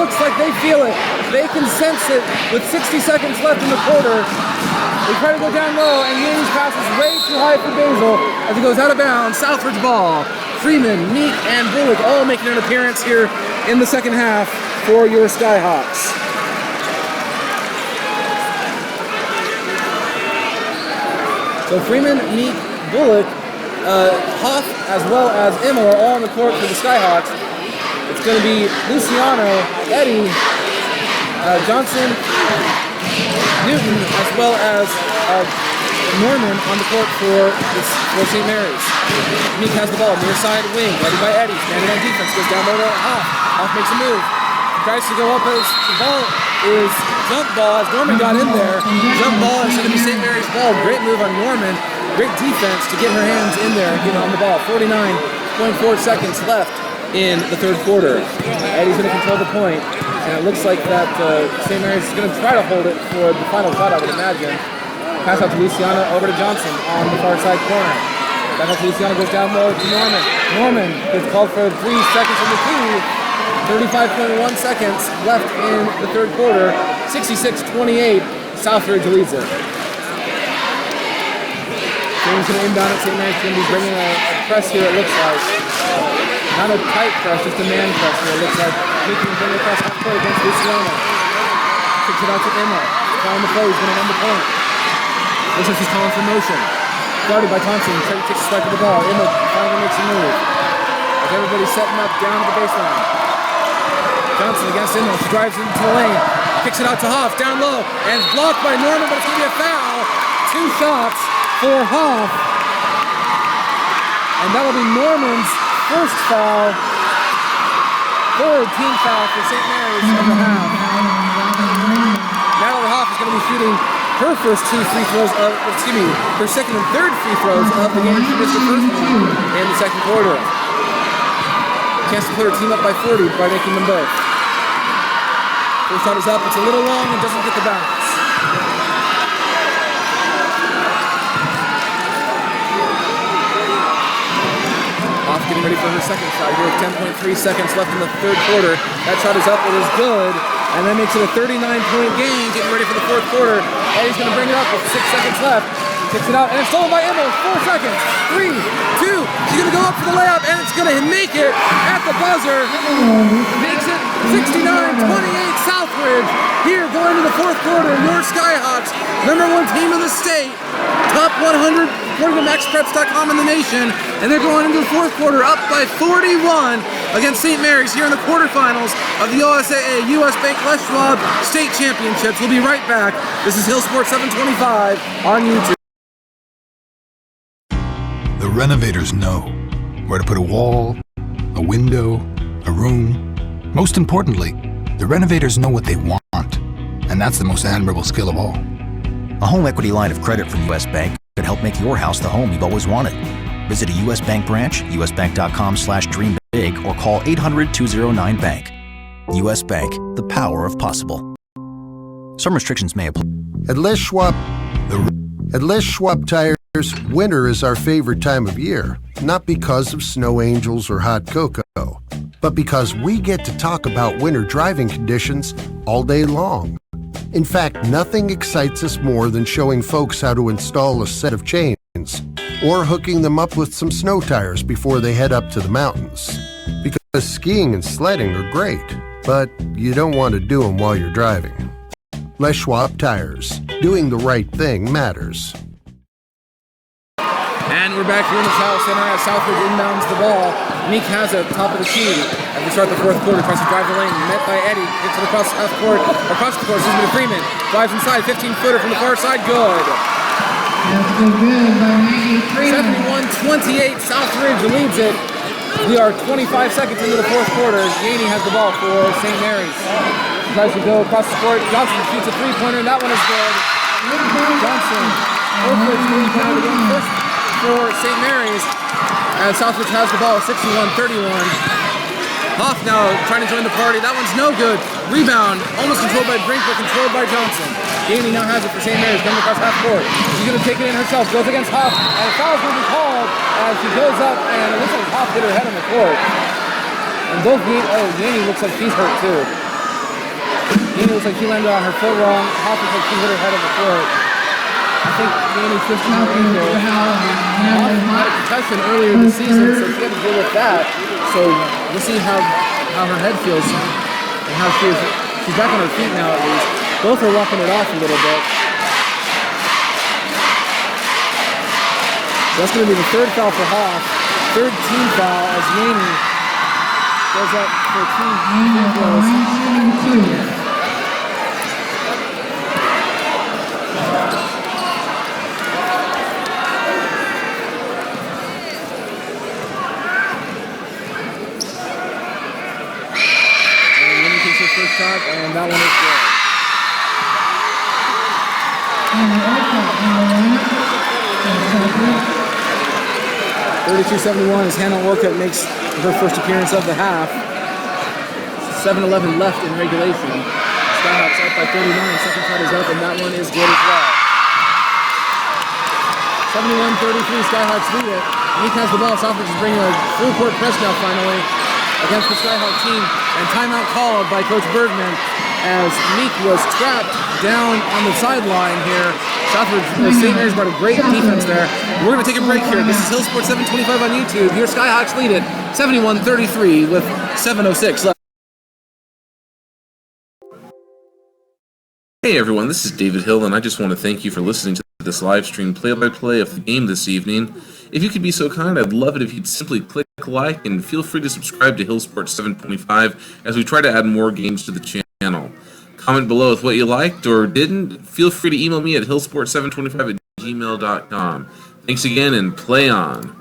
looks like they feel it. They can sense it with 60 seconds left in the quarter. They try to go down low, and Yaney's pass is way too high for Basil as it goes out of bounds. Southridge ball. Freeman, Meek, and Bullock all making an appearance here in the second half for your Skyhawks. So Freeman, Meek, Bullock, Hoff, as well as Immel are all on the court for the Skyhawks. It's going to be Luciano, Eddie, Johnson, Newton, as well as Norman on the court for St. Mary's. Meek has the ball, near side wing, ready by Eddie. Standing on defense, goes down low to Hoff. Hoff makes a move. Tries to go up as the ball is jump ball as Norman got in there. Jump ball is going to be St. Mary's ball. Great move on Norman. Great defense to get her hands in there and get on the ball. 49.4 seconds left in the third quarter. Eddie's going to control the point, and it looks like that St. Mary's is going to try to hold it for the final shot, I would imagine. Pass out to Luciano, over to Johnson on the far side corner. Back out to Luciano, goes down low to Norman. Norman gets called for 3 seconds from the key. 35.1 seconds left in the third quarter. 66-28, Southridge leads it. James going to inbound at St. Mary's. Going to be bringing a press here, it looks like. Not a tight press, just a man press here, it looks like. He can bring it across half court against Luciano. Kicks it out to Immel. Calling the play, he's going to run the point. Looks like he's calling for motion. Guarded by Thompson, takes a strike of the ball. Immel finally makes a move. Like everybody's setting up down to the baseline. Johnson against Immel, she drives into the lane. Kicks it out to Hoff, down low. And it's blocked by Norman, but it's going to be a foul. 2 shots for Hoff. And that'll be Norman's first foul. Third team foul for St. Mary's of the half. Natalie Hoff is going to be shooting her first 2 free throws her second and third free throws of the game. She missed her first one in the second quarter. Chance to put her team up by 40 by making them both. First shot is up, it's a little long and doesn't get the bounce. Hoff getting ready for her second shot here with 10.3 seconds left in the third quarter. That shot is up, it is good. And that makes it a 39-point game, getting ready for the fourth quarter. Eddie's going to bring it up with 6 seconds left. Kicks it out, and it's stolen by Immel. 4 seconds. 3, 2. She's going to go up for the layup, and it's going to make it at the buzzer. Makes it 69-28 Southridge. Here, going into the fourth quarter, your Skyhawks, #1 team in the state. Top 100, according to MaxPreps.com in the nation. And they're going into the fourth quarter up by 41 against St. Mary's here in the quarterfinals of the OSAA US Bank Les Schwab State Championships. We'll be right back. This is Hill Sports 725 on YouTube. The renovators know where to put a wall, a window, a room. Most importantly, the renovators know what they want. And And that's the most admirable skill of all. A home equity line of credit from U.S. Bank could help make your house the home you've always wanted. Visit a U.S. Bank branch, usbank.com/dreambig, or call 800-209-BANK. U.S. Bank, the power of possible. Some restrictions may apply. At Les Schwab Tires, winter is our favorite time of year, not because of snow angels or hot cocoa, but because we get to talk about winter driving conditions all day long. In fact, nothing excites us more than showing folks how to install a set of chains or hooking them up with some snow tires before they head up to the mountains. Because skiing and sledding are great, but you don't want to do them while you're driving. Les Schwab Tires. Doing the right thing matters. And we're back here in the Chiles Center as Southridge inbounds the ball. Meek has it, top of the key. As we start the fourth quarter, tries to drive the lane, met by Eddie, hits it across the court, excuse me, to Freeman. Drives inside, 15-footer from the far side, good. That's good by Maggie Freeman. 71-28, Southridge leads it. We are 25 seconds into the fourth quarter. Yaney has the ball for St. Mary's. He tries to go across the court. Johnson shoots a three-pointer, and that one is good. Johnson, over three-pointer again, first for St. Mary's, as Southridge has the ball, 61-31. Hoff now trying to join the party. That one's no good. Rebound, almost controlled by Brink, but controlled by Johnson. Yaney now has it for St. Mary's, coming across half court. She's going to take it in herself, goes against Hoff, and a foul's going to be called as she goes up, and it looks like Hoff hit her head on the court. And both Yaney looks like she's hurt too. Yaney looks like she landed on her foot wrong. Hoff looks like she hit her head on the court. I think Yaney twisted her ankle. Hoff had a concussion earlier this season, so she had to deal with that. So we'll see how her head feels and how she is. She's back on her feet now at least. Both are walking it off a little bit. That's going to be the third foul for Hoff. Third team foul as Yaney goes up for team free throws. Shot, and that one is good. 32-71 as Hannah Orcutt makes her first appearance of the half. 7:11 left in regulation. Skyhawks up by 39. Second shot is up, and that one is good as well. 71-33, Skyhawks lead it. Meek has the ball. Southridge is bringing a full court press now finally against the Skyhawk team, and timeout called by Coach Bergman as Meek was trapped down on the sideline here. Southridge, St. Mary's brought a great defense there. We're going to take a break here. This is Hill Sports 725 on YouTube. Your Skyhawks lead it 71-33 with 7:06 left. Hey everyone, this is David Hill, and I just want to thank you for listening to this live stream play-by-play of the game this evening. If you could be so kind, I'd love it if you'd simply click like and feel free to subscribe to Hill Sports 725 as we try to add more games to the channel. Comment below with what you liked or didn't. Feel free to email me at hillsports725@gmail.com. Thanks again and play on.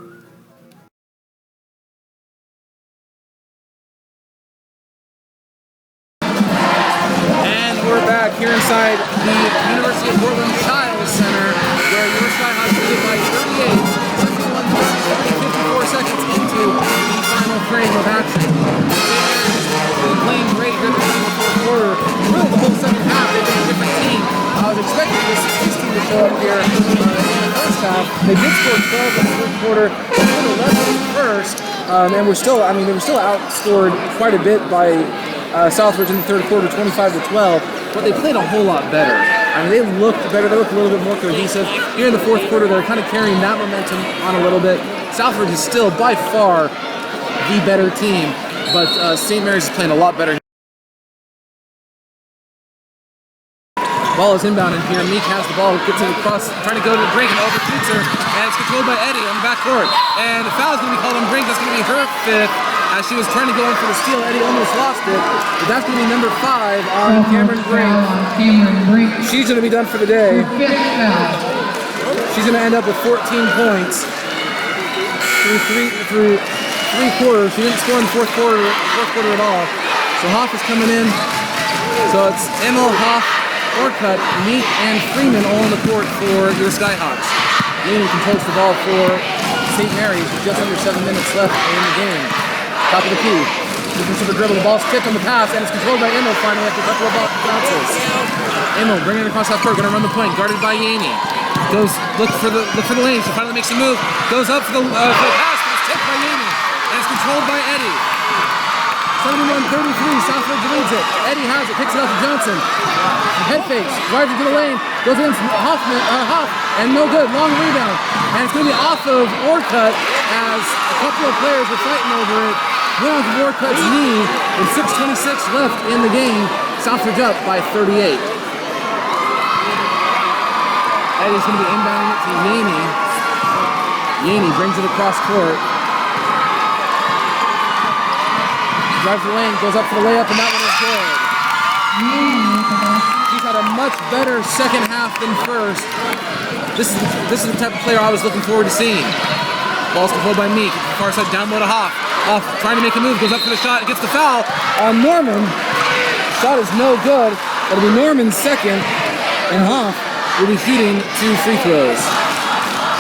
And we're back here inside the University of Portland Chiles Center where your Skyhawks lead it by 38. 54 seconds into the final frame of action. They're playing great here in the fourth quarter. Really, the whole second half, they've been a different team. I was expecting this team to show up here in the first half. They did score 12 in the third quarter. They scored 11 in the first. And they were still outscored quite a bit by Southridge in the third quarter, 25-12. But they played a whole lot better. I mean, they looked better. They looked a little bit more cohesive. Here in the fourth quarter, they're kind of carrying that momentum on a little bit. Southridge is still by far the better team, but St. Mary's is playing a lot better. Ball is inbounded here. Meek has the ball, gets it across, trying to go to the Brink and overshoots her, and it's controlled by Eddie on the backcourt. And the foul is going to be called on Brink. That's going to be her fifth. As she was trying to go in for the steal, Eddie almost lost it. But that's going to be number 5 on Cameron Brink. She's going to be done for the day. She's going to end up with 14 points through three quarters. She didn't score in the fourth quarter at all. So Hoff is coming in. So it's Emil, Hoff, Orcutt, Meek, and Freeman all on the court for the Skyhawks. Yaney controls the ball for St. Mary's with just under 7 minutes left in the game. Top of the key. Looking for the dribble. The ball's tipped on the pass, and it's controlled by Emil finally after a couple of bounces. Emil bringing it across half court, going to run the point, guarded by Yaney. Goes look for the lane. She finally makes a move. Goes up for the pass, but it's tipped by Yaney, and it's controlled by Eddie. 71-33, Southridge leads it. Eddie has it, picks it up to Johnson. Head fakes, drives into the lane, goes in Hoff, and no good. Long rebound, and it's going to be off of Orcutt as a couple of players were fighting over it. Went on to Orcutt's knee, with 6:26 left in the game. Southridge up by 38. Eddie's going to be inbounding it to Yaney. Yaney brings it across court. Drives the lane, goes up for the layup, and that one is good. He's had a much better second half than first. This is the type of player I was looking forward to seeing. Ball's controlled by Meek. Far side down low to Hoff. Hoff trying to make a move, goes up for the shot, gets the foul on Norman. Shot is no good. It'll be Norman's second, and Hoff will be shooting 2 free throws.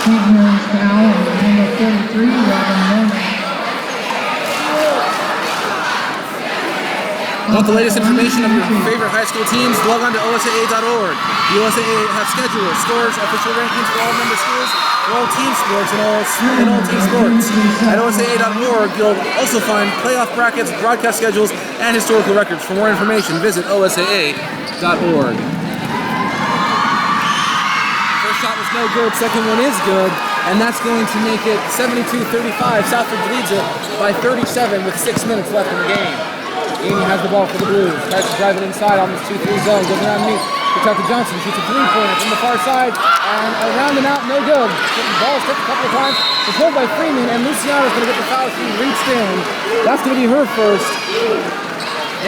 St. Mary's foul on number 43, Robin Norman. Want the latest information of your favorite high school teams? Log on to OSAA.org. The OSAA has schedules, scores, official rankings for all member schools, for all team sports, and all team sports. At OSAA.org, you'll also find playoff brackets, broadcast schedules, and historical records. For more information, visit OSAA.org. First shot was no good, second one is good, and that's going to make it 72-35. Southridge leads it by 37 with 6 minutes left in the game. Yaney has the ball for the Blues. Tries to drive it inside on this 2-3 zone. Goes around Meek. Gets out to Johnson. Shoots a 3-pointer from the far side. And around and out, no good. Getting the ball tipped a couple of times. Controlled by Freeman. And Luciano's going to get the foul. She reached in. That's going to be her first.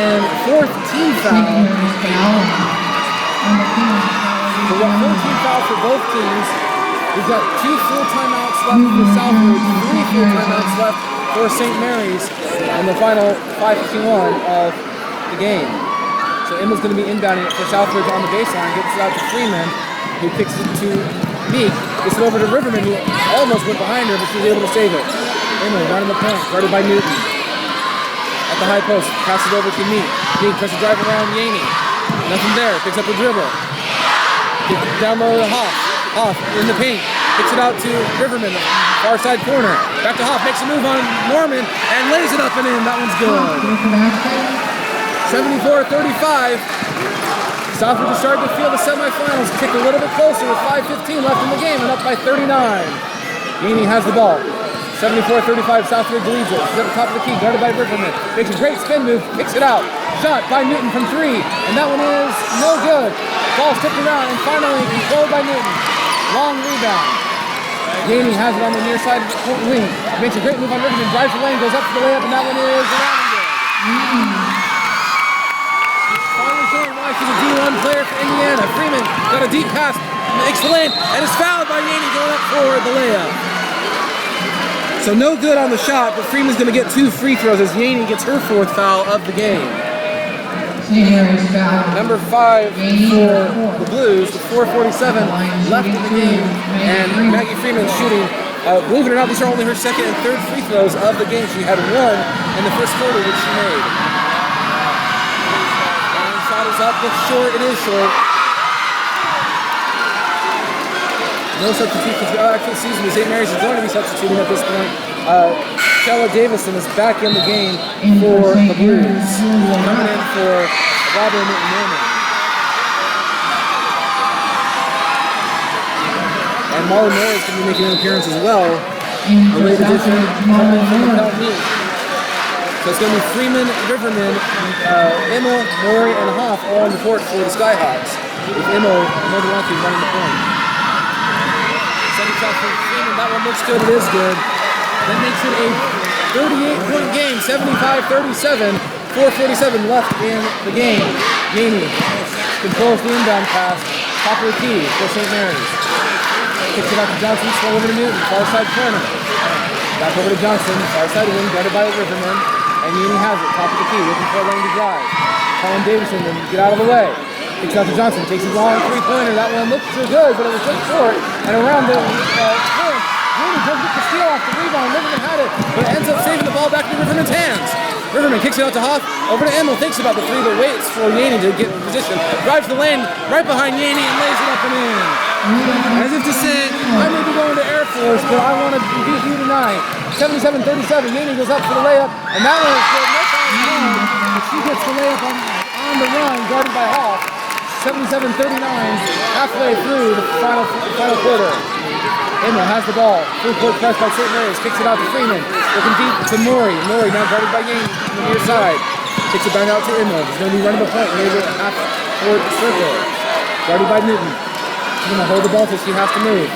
And fourth team foul. We've got 14 fouls for both teams. We've got 2 full timeouts left for Southridge. 3 full timeouts left for St. Mary's in the final 5:51 of the game. So Emma's going to be inbounding it for Southridge on the baseline, gets it out to Freeman, who picks it to Meek, gets it over to Riverman, who almost went behind her, but she was able to save it. Emma running the point, guarded by Newton. At the high post, passes it over to Meek. Meek tries to drive around Yaney. Nothing there, picks up the dribble. Down low to Hoff. Hoff in the paint. Kicks it out to Riverman, far side corner. Back to Hoff, makes a move on Norman, and lays it up and in. That one's good. 74-35. Southridge is starting to feel the semifinals kick a little bit closer with 5:15 left in the game and up by 39. Yaney has the ball. 74-35, Southridge leads it. She's at the top of the key, guarded by Riverman. Makes a great spin move, kicks it out. Shot by Newton from 3, and that one is no good. Ball's tipped around and finally controlled by Newton. Long rebound. Yaney has it on the near side of the court wing. Makes a great move on Riverman, drives the lane, goes up for the layup, and that one is around and good. Finally showing why she's a D1 player for Indiana. Freeman got a deep pass, makes the lane, and is fouled by Yaney going up for the layup. So no good on the shot, but Freeman's going to get 2 free throws as Yaney gets her 4th foul of the game. Number 5 for the Blues with 4:47 left in the game, and Maggie Freeman shooting. Believe it or not, these are only her 2nd and 3rd free throws of the game. She had 1 in the first quarter, which she made. And the shot is up, looks short. It is short. No substitutions. Actually, season St. Mary's is going to be substituting at this point. Shella Davison is back in the game for the Blues. Coming in for Robin Norman. And Marlon Moore is going to be making an appearance as well. A late addition coming from the Pelton. So it's going to be Freeman, Riverman, Emma, Maury, and Hoff all on the court for the Skyhawks. With Emma more than likely running the point. Second shot for Freeman. That one looks good. It is good. That makes it a 38-point game, 75-37. 4:47 left in the game. Yaney controls the inbound pass. Top of the key for St. Mary's. Kicks it out to Johnson, slow over to Newton, far side corner. Back over to Johnson, far side wing, guarded by Riverman. And Yaney has it, top of the key, looking for a lane to drive. Colin Davison, then get out of the way. Kicks out to Johnson, takes his long three-pointer. That one looks too good, but it was just short. And around the rim, Rooney doesn't get the steal off the rebound. Riverman had it, but ends up saving the ball back into Riverman's hands. Riverman kicks it out to Hoff, over to Emmel, thinks about the three, but waits for Yaney to get in position. Drives the lane right behind Yaney and lays it up and in. As if to say, I may be going to Air Force, but I want to beat you tonight. 77-37, Yaney goes up for the layup, and that one is good. No foul zone, but she gets the layup on the run, guarded by Hoff. 77-39, halfway through the final quarter. Emmel has the ball. Full court press by St. Mary's. Kicks it out to Freeman. Looking deep to Maury. Maury now guarded by Yaney on the near side. Kicks it back out to Emmel. He's going to be running the point. Near the half-court circle. Guarded by Newton. She's going to hold the ball till she has to move.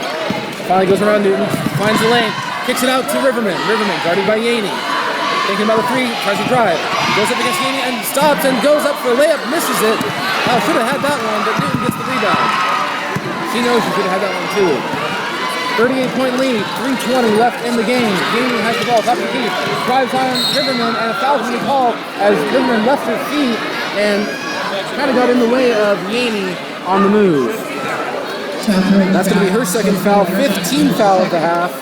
Finally goes around Newton. Finds the lane. Kicks it out to Riverman. Riverman guarded by Yaney. Thinking about a three. Tries to drive. Goes up against Yaney and stops and goes up for a layup. Misses it. Should have had that one, but Newton gets the rebound. She knows she could have had that one too. 38-point lead, 3:20 left in the game. Yaney has the ball, top of the key, drives on Riverman, and a foul's going to be called as Riverman left her feet and kind of got in the way of Yaney on the move. That's going to be her second foul, 15th foul of the half,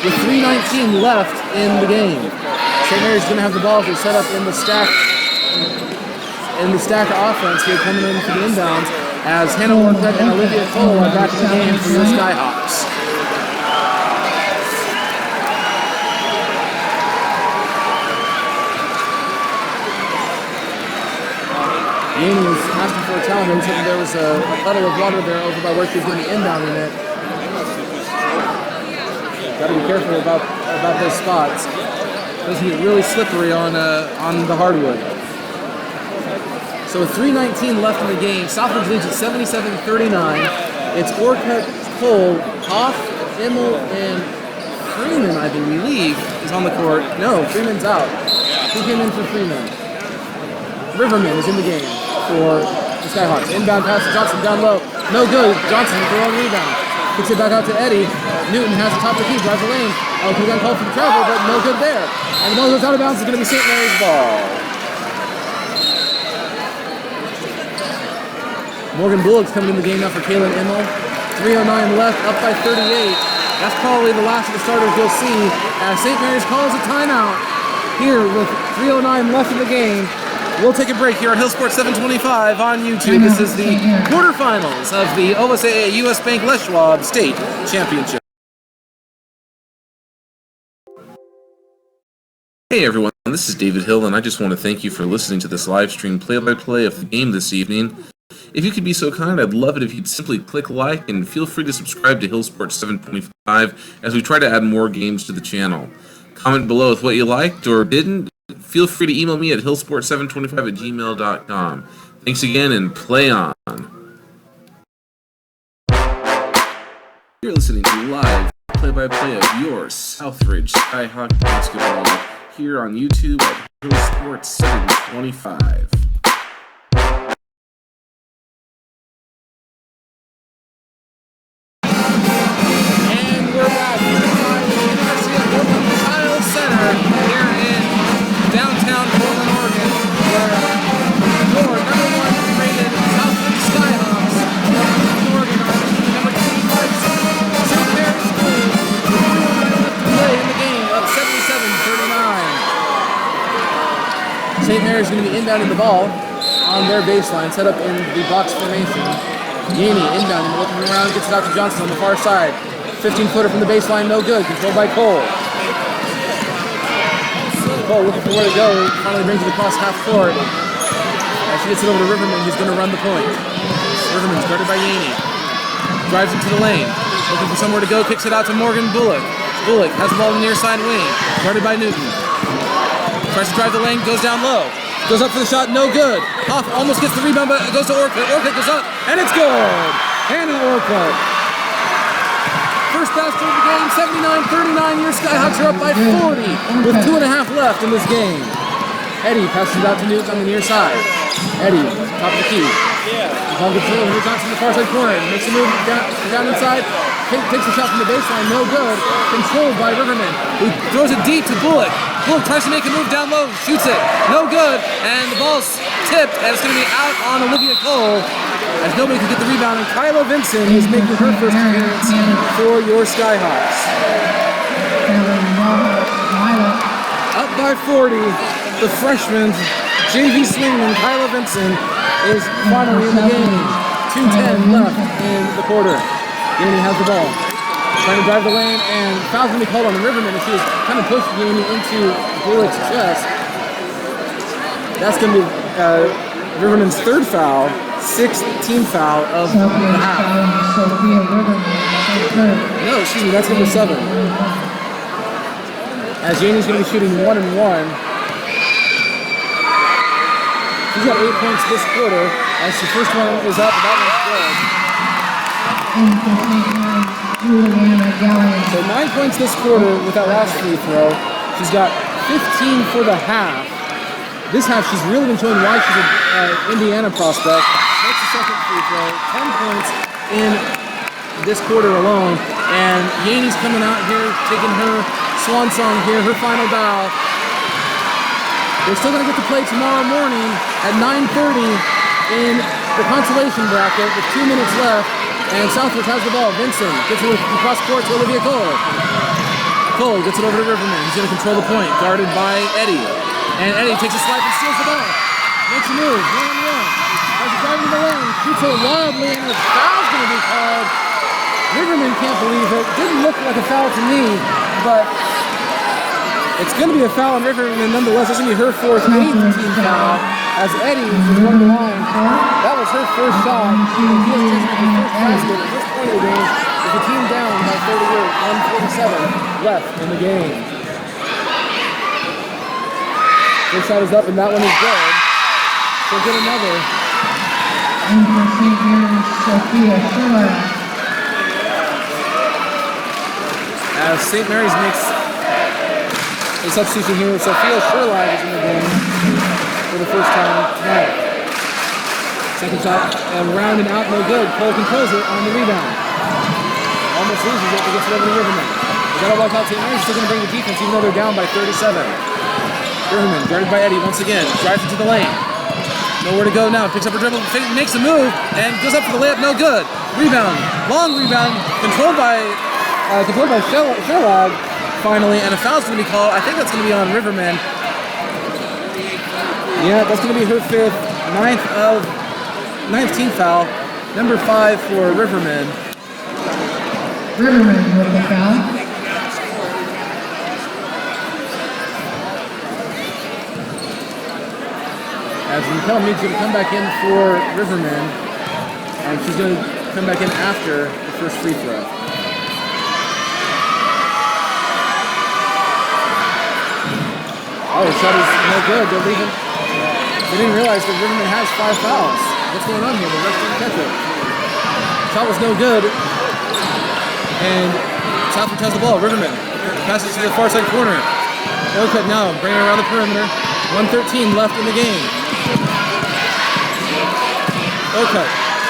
with 3:19 left in the game. St. Mary's going to have the ball as they set up in the stack offense here coming in for the inbounds as Hannah Orcutt and Olivia Cole are back in the game for the Skyhawks. Yaney was asking for a challenge. He said there was a puddle of water there over by where she was going to be inbounding it. Got to be careful about those spots. Doesn't get really slippery on the hardwood. So with 3:19 left in the game, Southridge leads at 77-39. It's Orcutt, Cole, Hoff, Emmel, and Freeman, I believe, is on the court. No, Freeman's out. Who came in for Freeman? Riverman is in the game for the Skyhawks. Inbound pass to Johnson down low. No good. Johnson with the wrong rebound. Kicks it back out to Eddie. Newton has the top of the key, drives the lane. He got called for the travel, but no good there. And the ball goes out of bounds. It's going to be St. Mary's ball. Morgan Bullock's coming in the game now for Kaylin Emmel. 3:09 left, up by 38. That's probably the last of the starters you'll see as St. Mary's calls a timeout here with 3:09 left in the game. We'll take a break here on Hill Sports 725 on YouTube. This is the quarterfinals of the OSAA US Bank Les Schwab State Championship. Hey everyone, this is David Hill, and I just want to thank you for listening to this live stream play-by-play of the game this evening. If you could be so kind, I'd love it if you'd simply click like and feel free to subscribe to Hill Sports 725 as we try to add more games to the channel. Comment below with what you liked or didn't. Feel free to email me at hillsport725@gmail.com. Thanks again and play on. You're listening to live play-by-play of your Southridge Skyhawk basketball here on YouTube at Hill Sports 725. And we're back here at the University of Portland Chiles Center here in downtown Portland, Oregon, where your number one rated Southridge Skyhawks of Oregon are number 25 St. Mary's School. Left to play in the game of 77-39. St. Mary's going to be inbounding the ball on their baseline, set up in the box formation. Yaney inbounding, looking around, gets it out to Johnson on the far side. 15-footer from the baseline, no good. Controlled by Cole. Cole looking for where to go, finally brings it across half court. As she gets it over to Riverman, who's going to run the point. Riverman's guarded by Yaney. Drives into the lane, looking for somewhere to go, kicks it out to Morgan Bullock. Bullock has the ball in the near side wing, guarded by Newton. Tries to drive the lane, goes down low. Goes up for the shot, no good. Hoff almost gets the rebound, but it goes to Orcutt. Orcutt goes up, and it's good! Hannah Orcutt. First basket of the game, 79-39. Your Skyhawks are up by 40 with 2.5 left in this game. Eddie passes it out to Newton on the near side. Eddie, top of the key. Ball gets through, here's Johnson in the far side corner. Makes a move down inside. Takes a shot from the baseline, no good. Controlled by Riverman, who throws it deep to Bullock. Bullock tries to make a move down low, shoots it, no good. And the ball's tipped, and it's going to be out on Olivia Cole. as nobody could get the rebound, and Kyla Vincent is making her first appearance for your Skyhawks. Up by 40, the freshman JV swingman Kyla Vincent is finally in the game. 2:10 left in the quarter. Yaney has the ball. Trying to drive the lane, and foul's going to be called on the Riverman, and she was kind of pushing Yaney into Bullock's chest. That's going to be Riverman's third foul, sixth team foul of the half. No, excuse me, that's number 7. As Yaney's going to be shooting 1 and 1. She's got 8 points this quarter, as the first one is up, and that one's good. So 9 points this quarter with that last free throw. She's got 15 for the half. This half, she's really been showing why she's an Indiana prospect. Makes the second free throw, 10 points in this quarter alone. And Yaney's coming out here, taking her swan song here, her final bow. They're still going to get to play tomorrow morning at 9:30 in the consolation bracket with 2 minutes left. And Southridge has the ball. Vincent gets it across court to Olivia Cole. Cole gets it over to Riverman. He's going to control the point, guarded by Eddie. And Eddie takes a swipe and steals the ball. Makes a move, 1-on-1. As he's driving the lane, shoots it wildly, and a foul's going to be called. Riverman can't believe it. Didn't look like a foul to me, but it's going to be a foul on Riverman nonetheless. This is going to be her fourth, 8th team foul. As Eddie is running the line, that was her first shot. And she has taken her first basket at this point of the game with the team down by 38, 1:47 left in the game. First shot is up, and that one is good. She'll get another. As St. Mary's makes a substitution here, Sophia Sherlag is in the game for the first time tonight. Second shot, and round and out, no good. Cole controls it on the rebound. Almost loses it, but gets it over to Riverman. They got to watch out. St. Mary's still going to bring the defense, even though they're down by 37. Riverman, guarded by Eddie once again, drives into the lane. Nowhere to go now, picks up her dribble, makes a move, and goes up for the layup, no good. Rebound, long rebound, controlled by Sherlag, finally, and a foul's going to be called. I think that's going to be on Riverman. Yeah, that's going to be her fifth, ninth team foul, number 5 for Riverman. Riverman with the foul. As Mikel needs to come back in for Riverman, and she's going to come back in after the first free throw. Oh, the shot is no good. They didn't realize that Riverman has 5 fouls. What's going on here? The rest didn't catch it. Shot was no good. And Southridge has the ball. Riverman passes to the far side corner. No cut now. Bring her around the perimeter. 1:13 left in the game. Okay,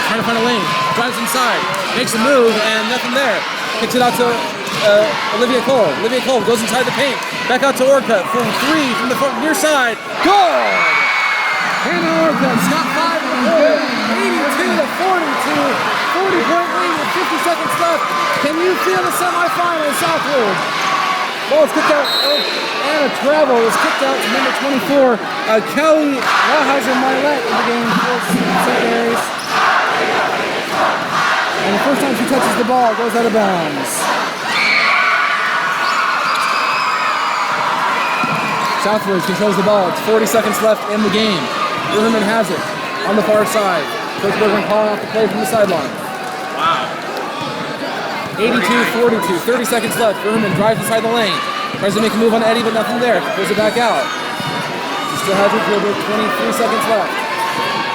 trying to find a lane, drives inside, makes a move, and nothing there. Kicks it out to Olivia Cole. Olivia Cole goes inside the paint, back out to Orcutt for 3 from the near side. Good! Hannah Orcutt's got 5 in the quarter, 82-42, 40-point lead with 50 seconds left. Can you feel the semifinal, Southridge? Ball is kicked out, and a travel is kicked out to number 24, Kelly Wahauser-Marlette in the game for St. Mary's. And the first time she touches the ball, goes out of bounds. Southridge controls the ball. It's 40 seconds left in the game. Riverman has it on the far side. Coach Bergman calling off the play from the sideline. Wow. 82-42, 30 seconds left. Riverman drives inside the lane. Tries to make a move on Eddie, but nothing there. Pulls it back out. She still has her dribble, 23 seconds left.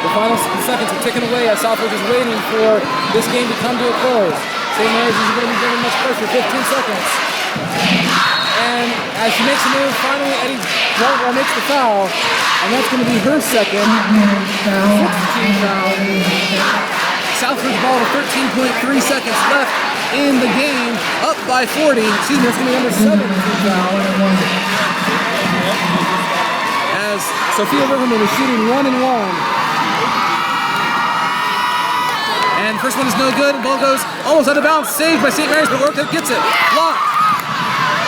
The final seconds are ticking away as Southridge is waiting for this game to come to a close. St. Mary's is going to be bringing much pressure, 15 seconds. And as she makes a move, finally Eddie makes the foul. And that's going to be her second. 16 foul. Southridge ball with 13.3 seconds left in the game, up by 40. Excuse me, that's going to be number 7 foul. As Sophia Riverman is shooting 1 and 1. First one is no good. Ball goes almost out of bounds. Saved by St. Mary's, but Orcutt gets it. Blocked.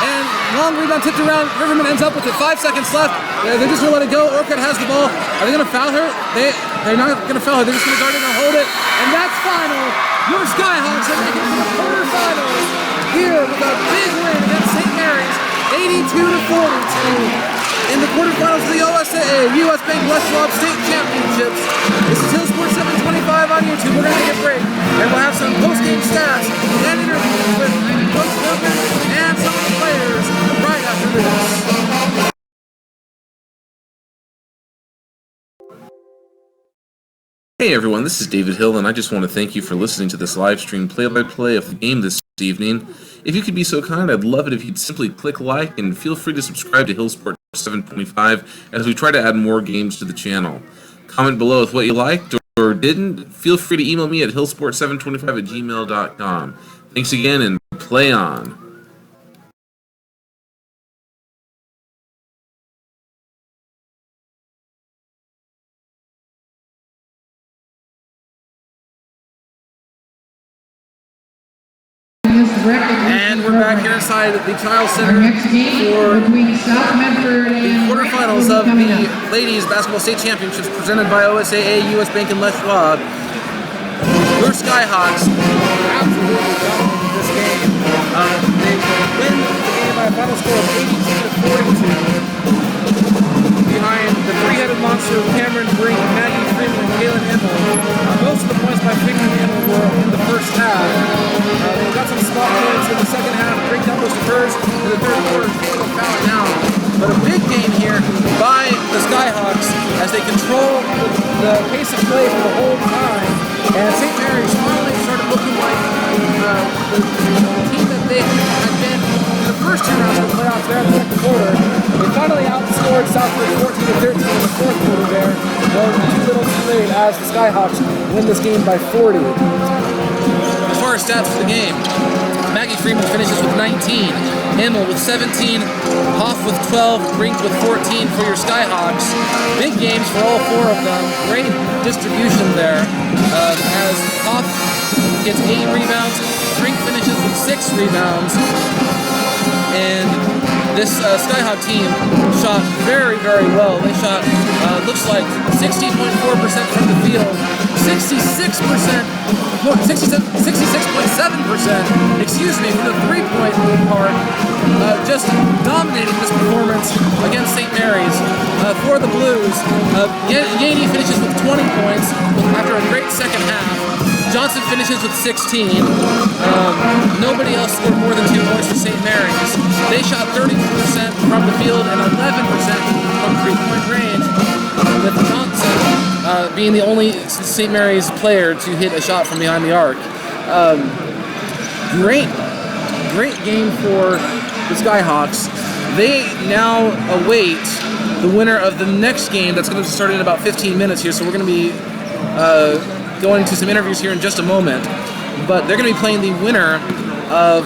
And long rebound tipped around. Riverman ends up with it. 5 seconds left. They're just going to let it go. Orcutt has the ball. Are they going to foul her? They're not going to foul her. They're just going to guard it and hold it. And that's final. Your Skyhawks are making it to the quarterfinals here with a big win against St. Mary's, 82-42. In the quarterfinals of the OSAA U.S. Bank Les Schwab State Championships. This is Hill Sports 725 on YouTube. We're going to take a break, and we'll have some post-game stats and interviews with Coach Bergman and some of the players right after this. Hey everyone, this is David Hill, and I just want to thank you for listening to this live stream play-by-play of the game this evening. If you could be so kind, I'd love it if you'd simply click like and feel free to subscribe to Hill Sports 725 as we try to add more games to the channel. Comment below with what you liked or didn't. Feel free to email me at hillsport725@gmail.com. Thanks again, and play on. And we're back here inside the Chiles Center for the quarterfinals of the Ladies Basketball State Championships presented by OSAA, U.S. Bank, and Les Schwab. Your Skyhawks absolutely dominated this game. They win the game by a final score of 82-42. Behind the three-headed monster of Cameron Brink, Maggie Freeman, and Kaylin Himmel. Most of the points by Freeman and Himmel were in the first half. They got some spot points in the second half. Breakdown was the first. In the third quarter, Kaylin fouled down. But a big game here by the Skyhawks as they control the pace of play for the whole time. And St. Mary's finally started looking like the team that they had been in the first two rounds of the playoffs there in the second quarter. They finally outscored Southridge 14-13 in the fourth quarter there. Well, too little too late as the Skyhawks win this game by 40. As far as stats for the game, Maggie Freeman finishes with 19, Himmel with 17, Hoff with 12, Brink with 14 for your Skyhawks. Big games for all four of them. Great distribution there as Hoff gets 8 rebounds, Brink finishes with 6 rebounds, and this Skyhawk team shot very, very well. They shot, looks like 60.4% from the field, 66.7%, excuse me, from the three-point part. Just dominating this performance against St. Mary's. For the Blues, Yaney finishes with 20 points after a great second half. Johnson finishes with 16. Nobody else scored more than 2 points for St. Mary's. They shot 30% from the field and 11% from three-point range, with Johnson being the only St. Mary's player to hit a shot from behind the arc. Great game for the Skyhawks. They now await the winner of the next game that's going to start in about 15 minutes here, so we're going to be going to some interviews here in just a moment, but they're going to be playing the winner of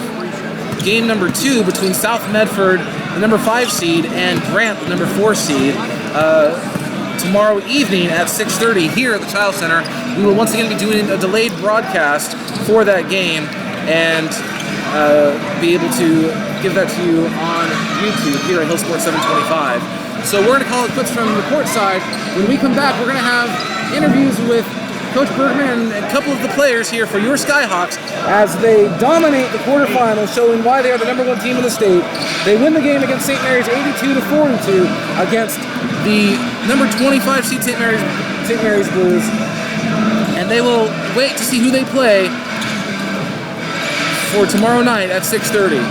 game number 2 between South Medford, the number 5 seed, and Grant, the number 4 seed, tomorrow evening at 6:30 here at the Chiles Center. We will once again be doing a delayed broadcast for that game and be able to give that to you on YouTube here at Hill Sports 725. So we're going to call it quits from the court side. When we come back, we're going to have interviews with Coach Bergman and a couple of the players here for your Skyhawks as they dominate the quarterfinals, showing why they are the number 1 team in the state. They win the game against St. Mary's 82-42 against the number 25 seed St. Mary's Blues. And they will wait to see who they play for tomorrow night at 6:30.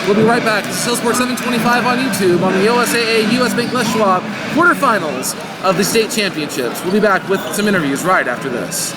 We'll be right back. This is Hill Sports 725 on YouTube on the OSAA U.S. Bank Les Schwab quarterfinals of the state championships. We'll be back with some interviews right after this.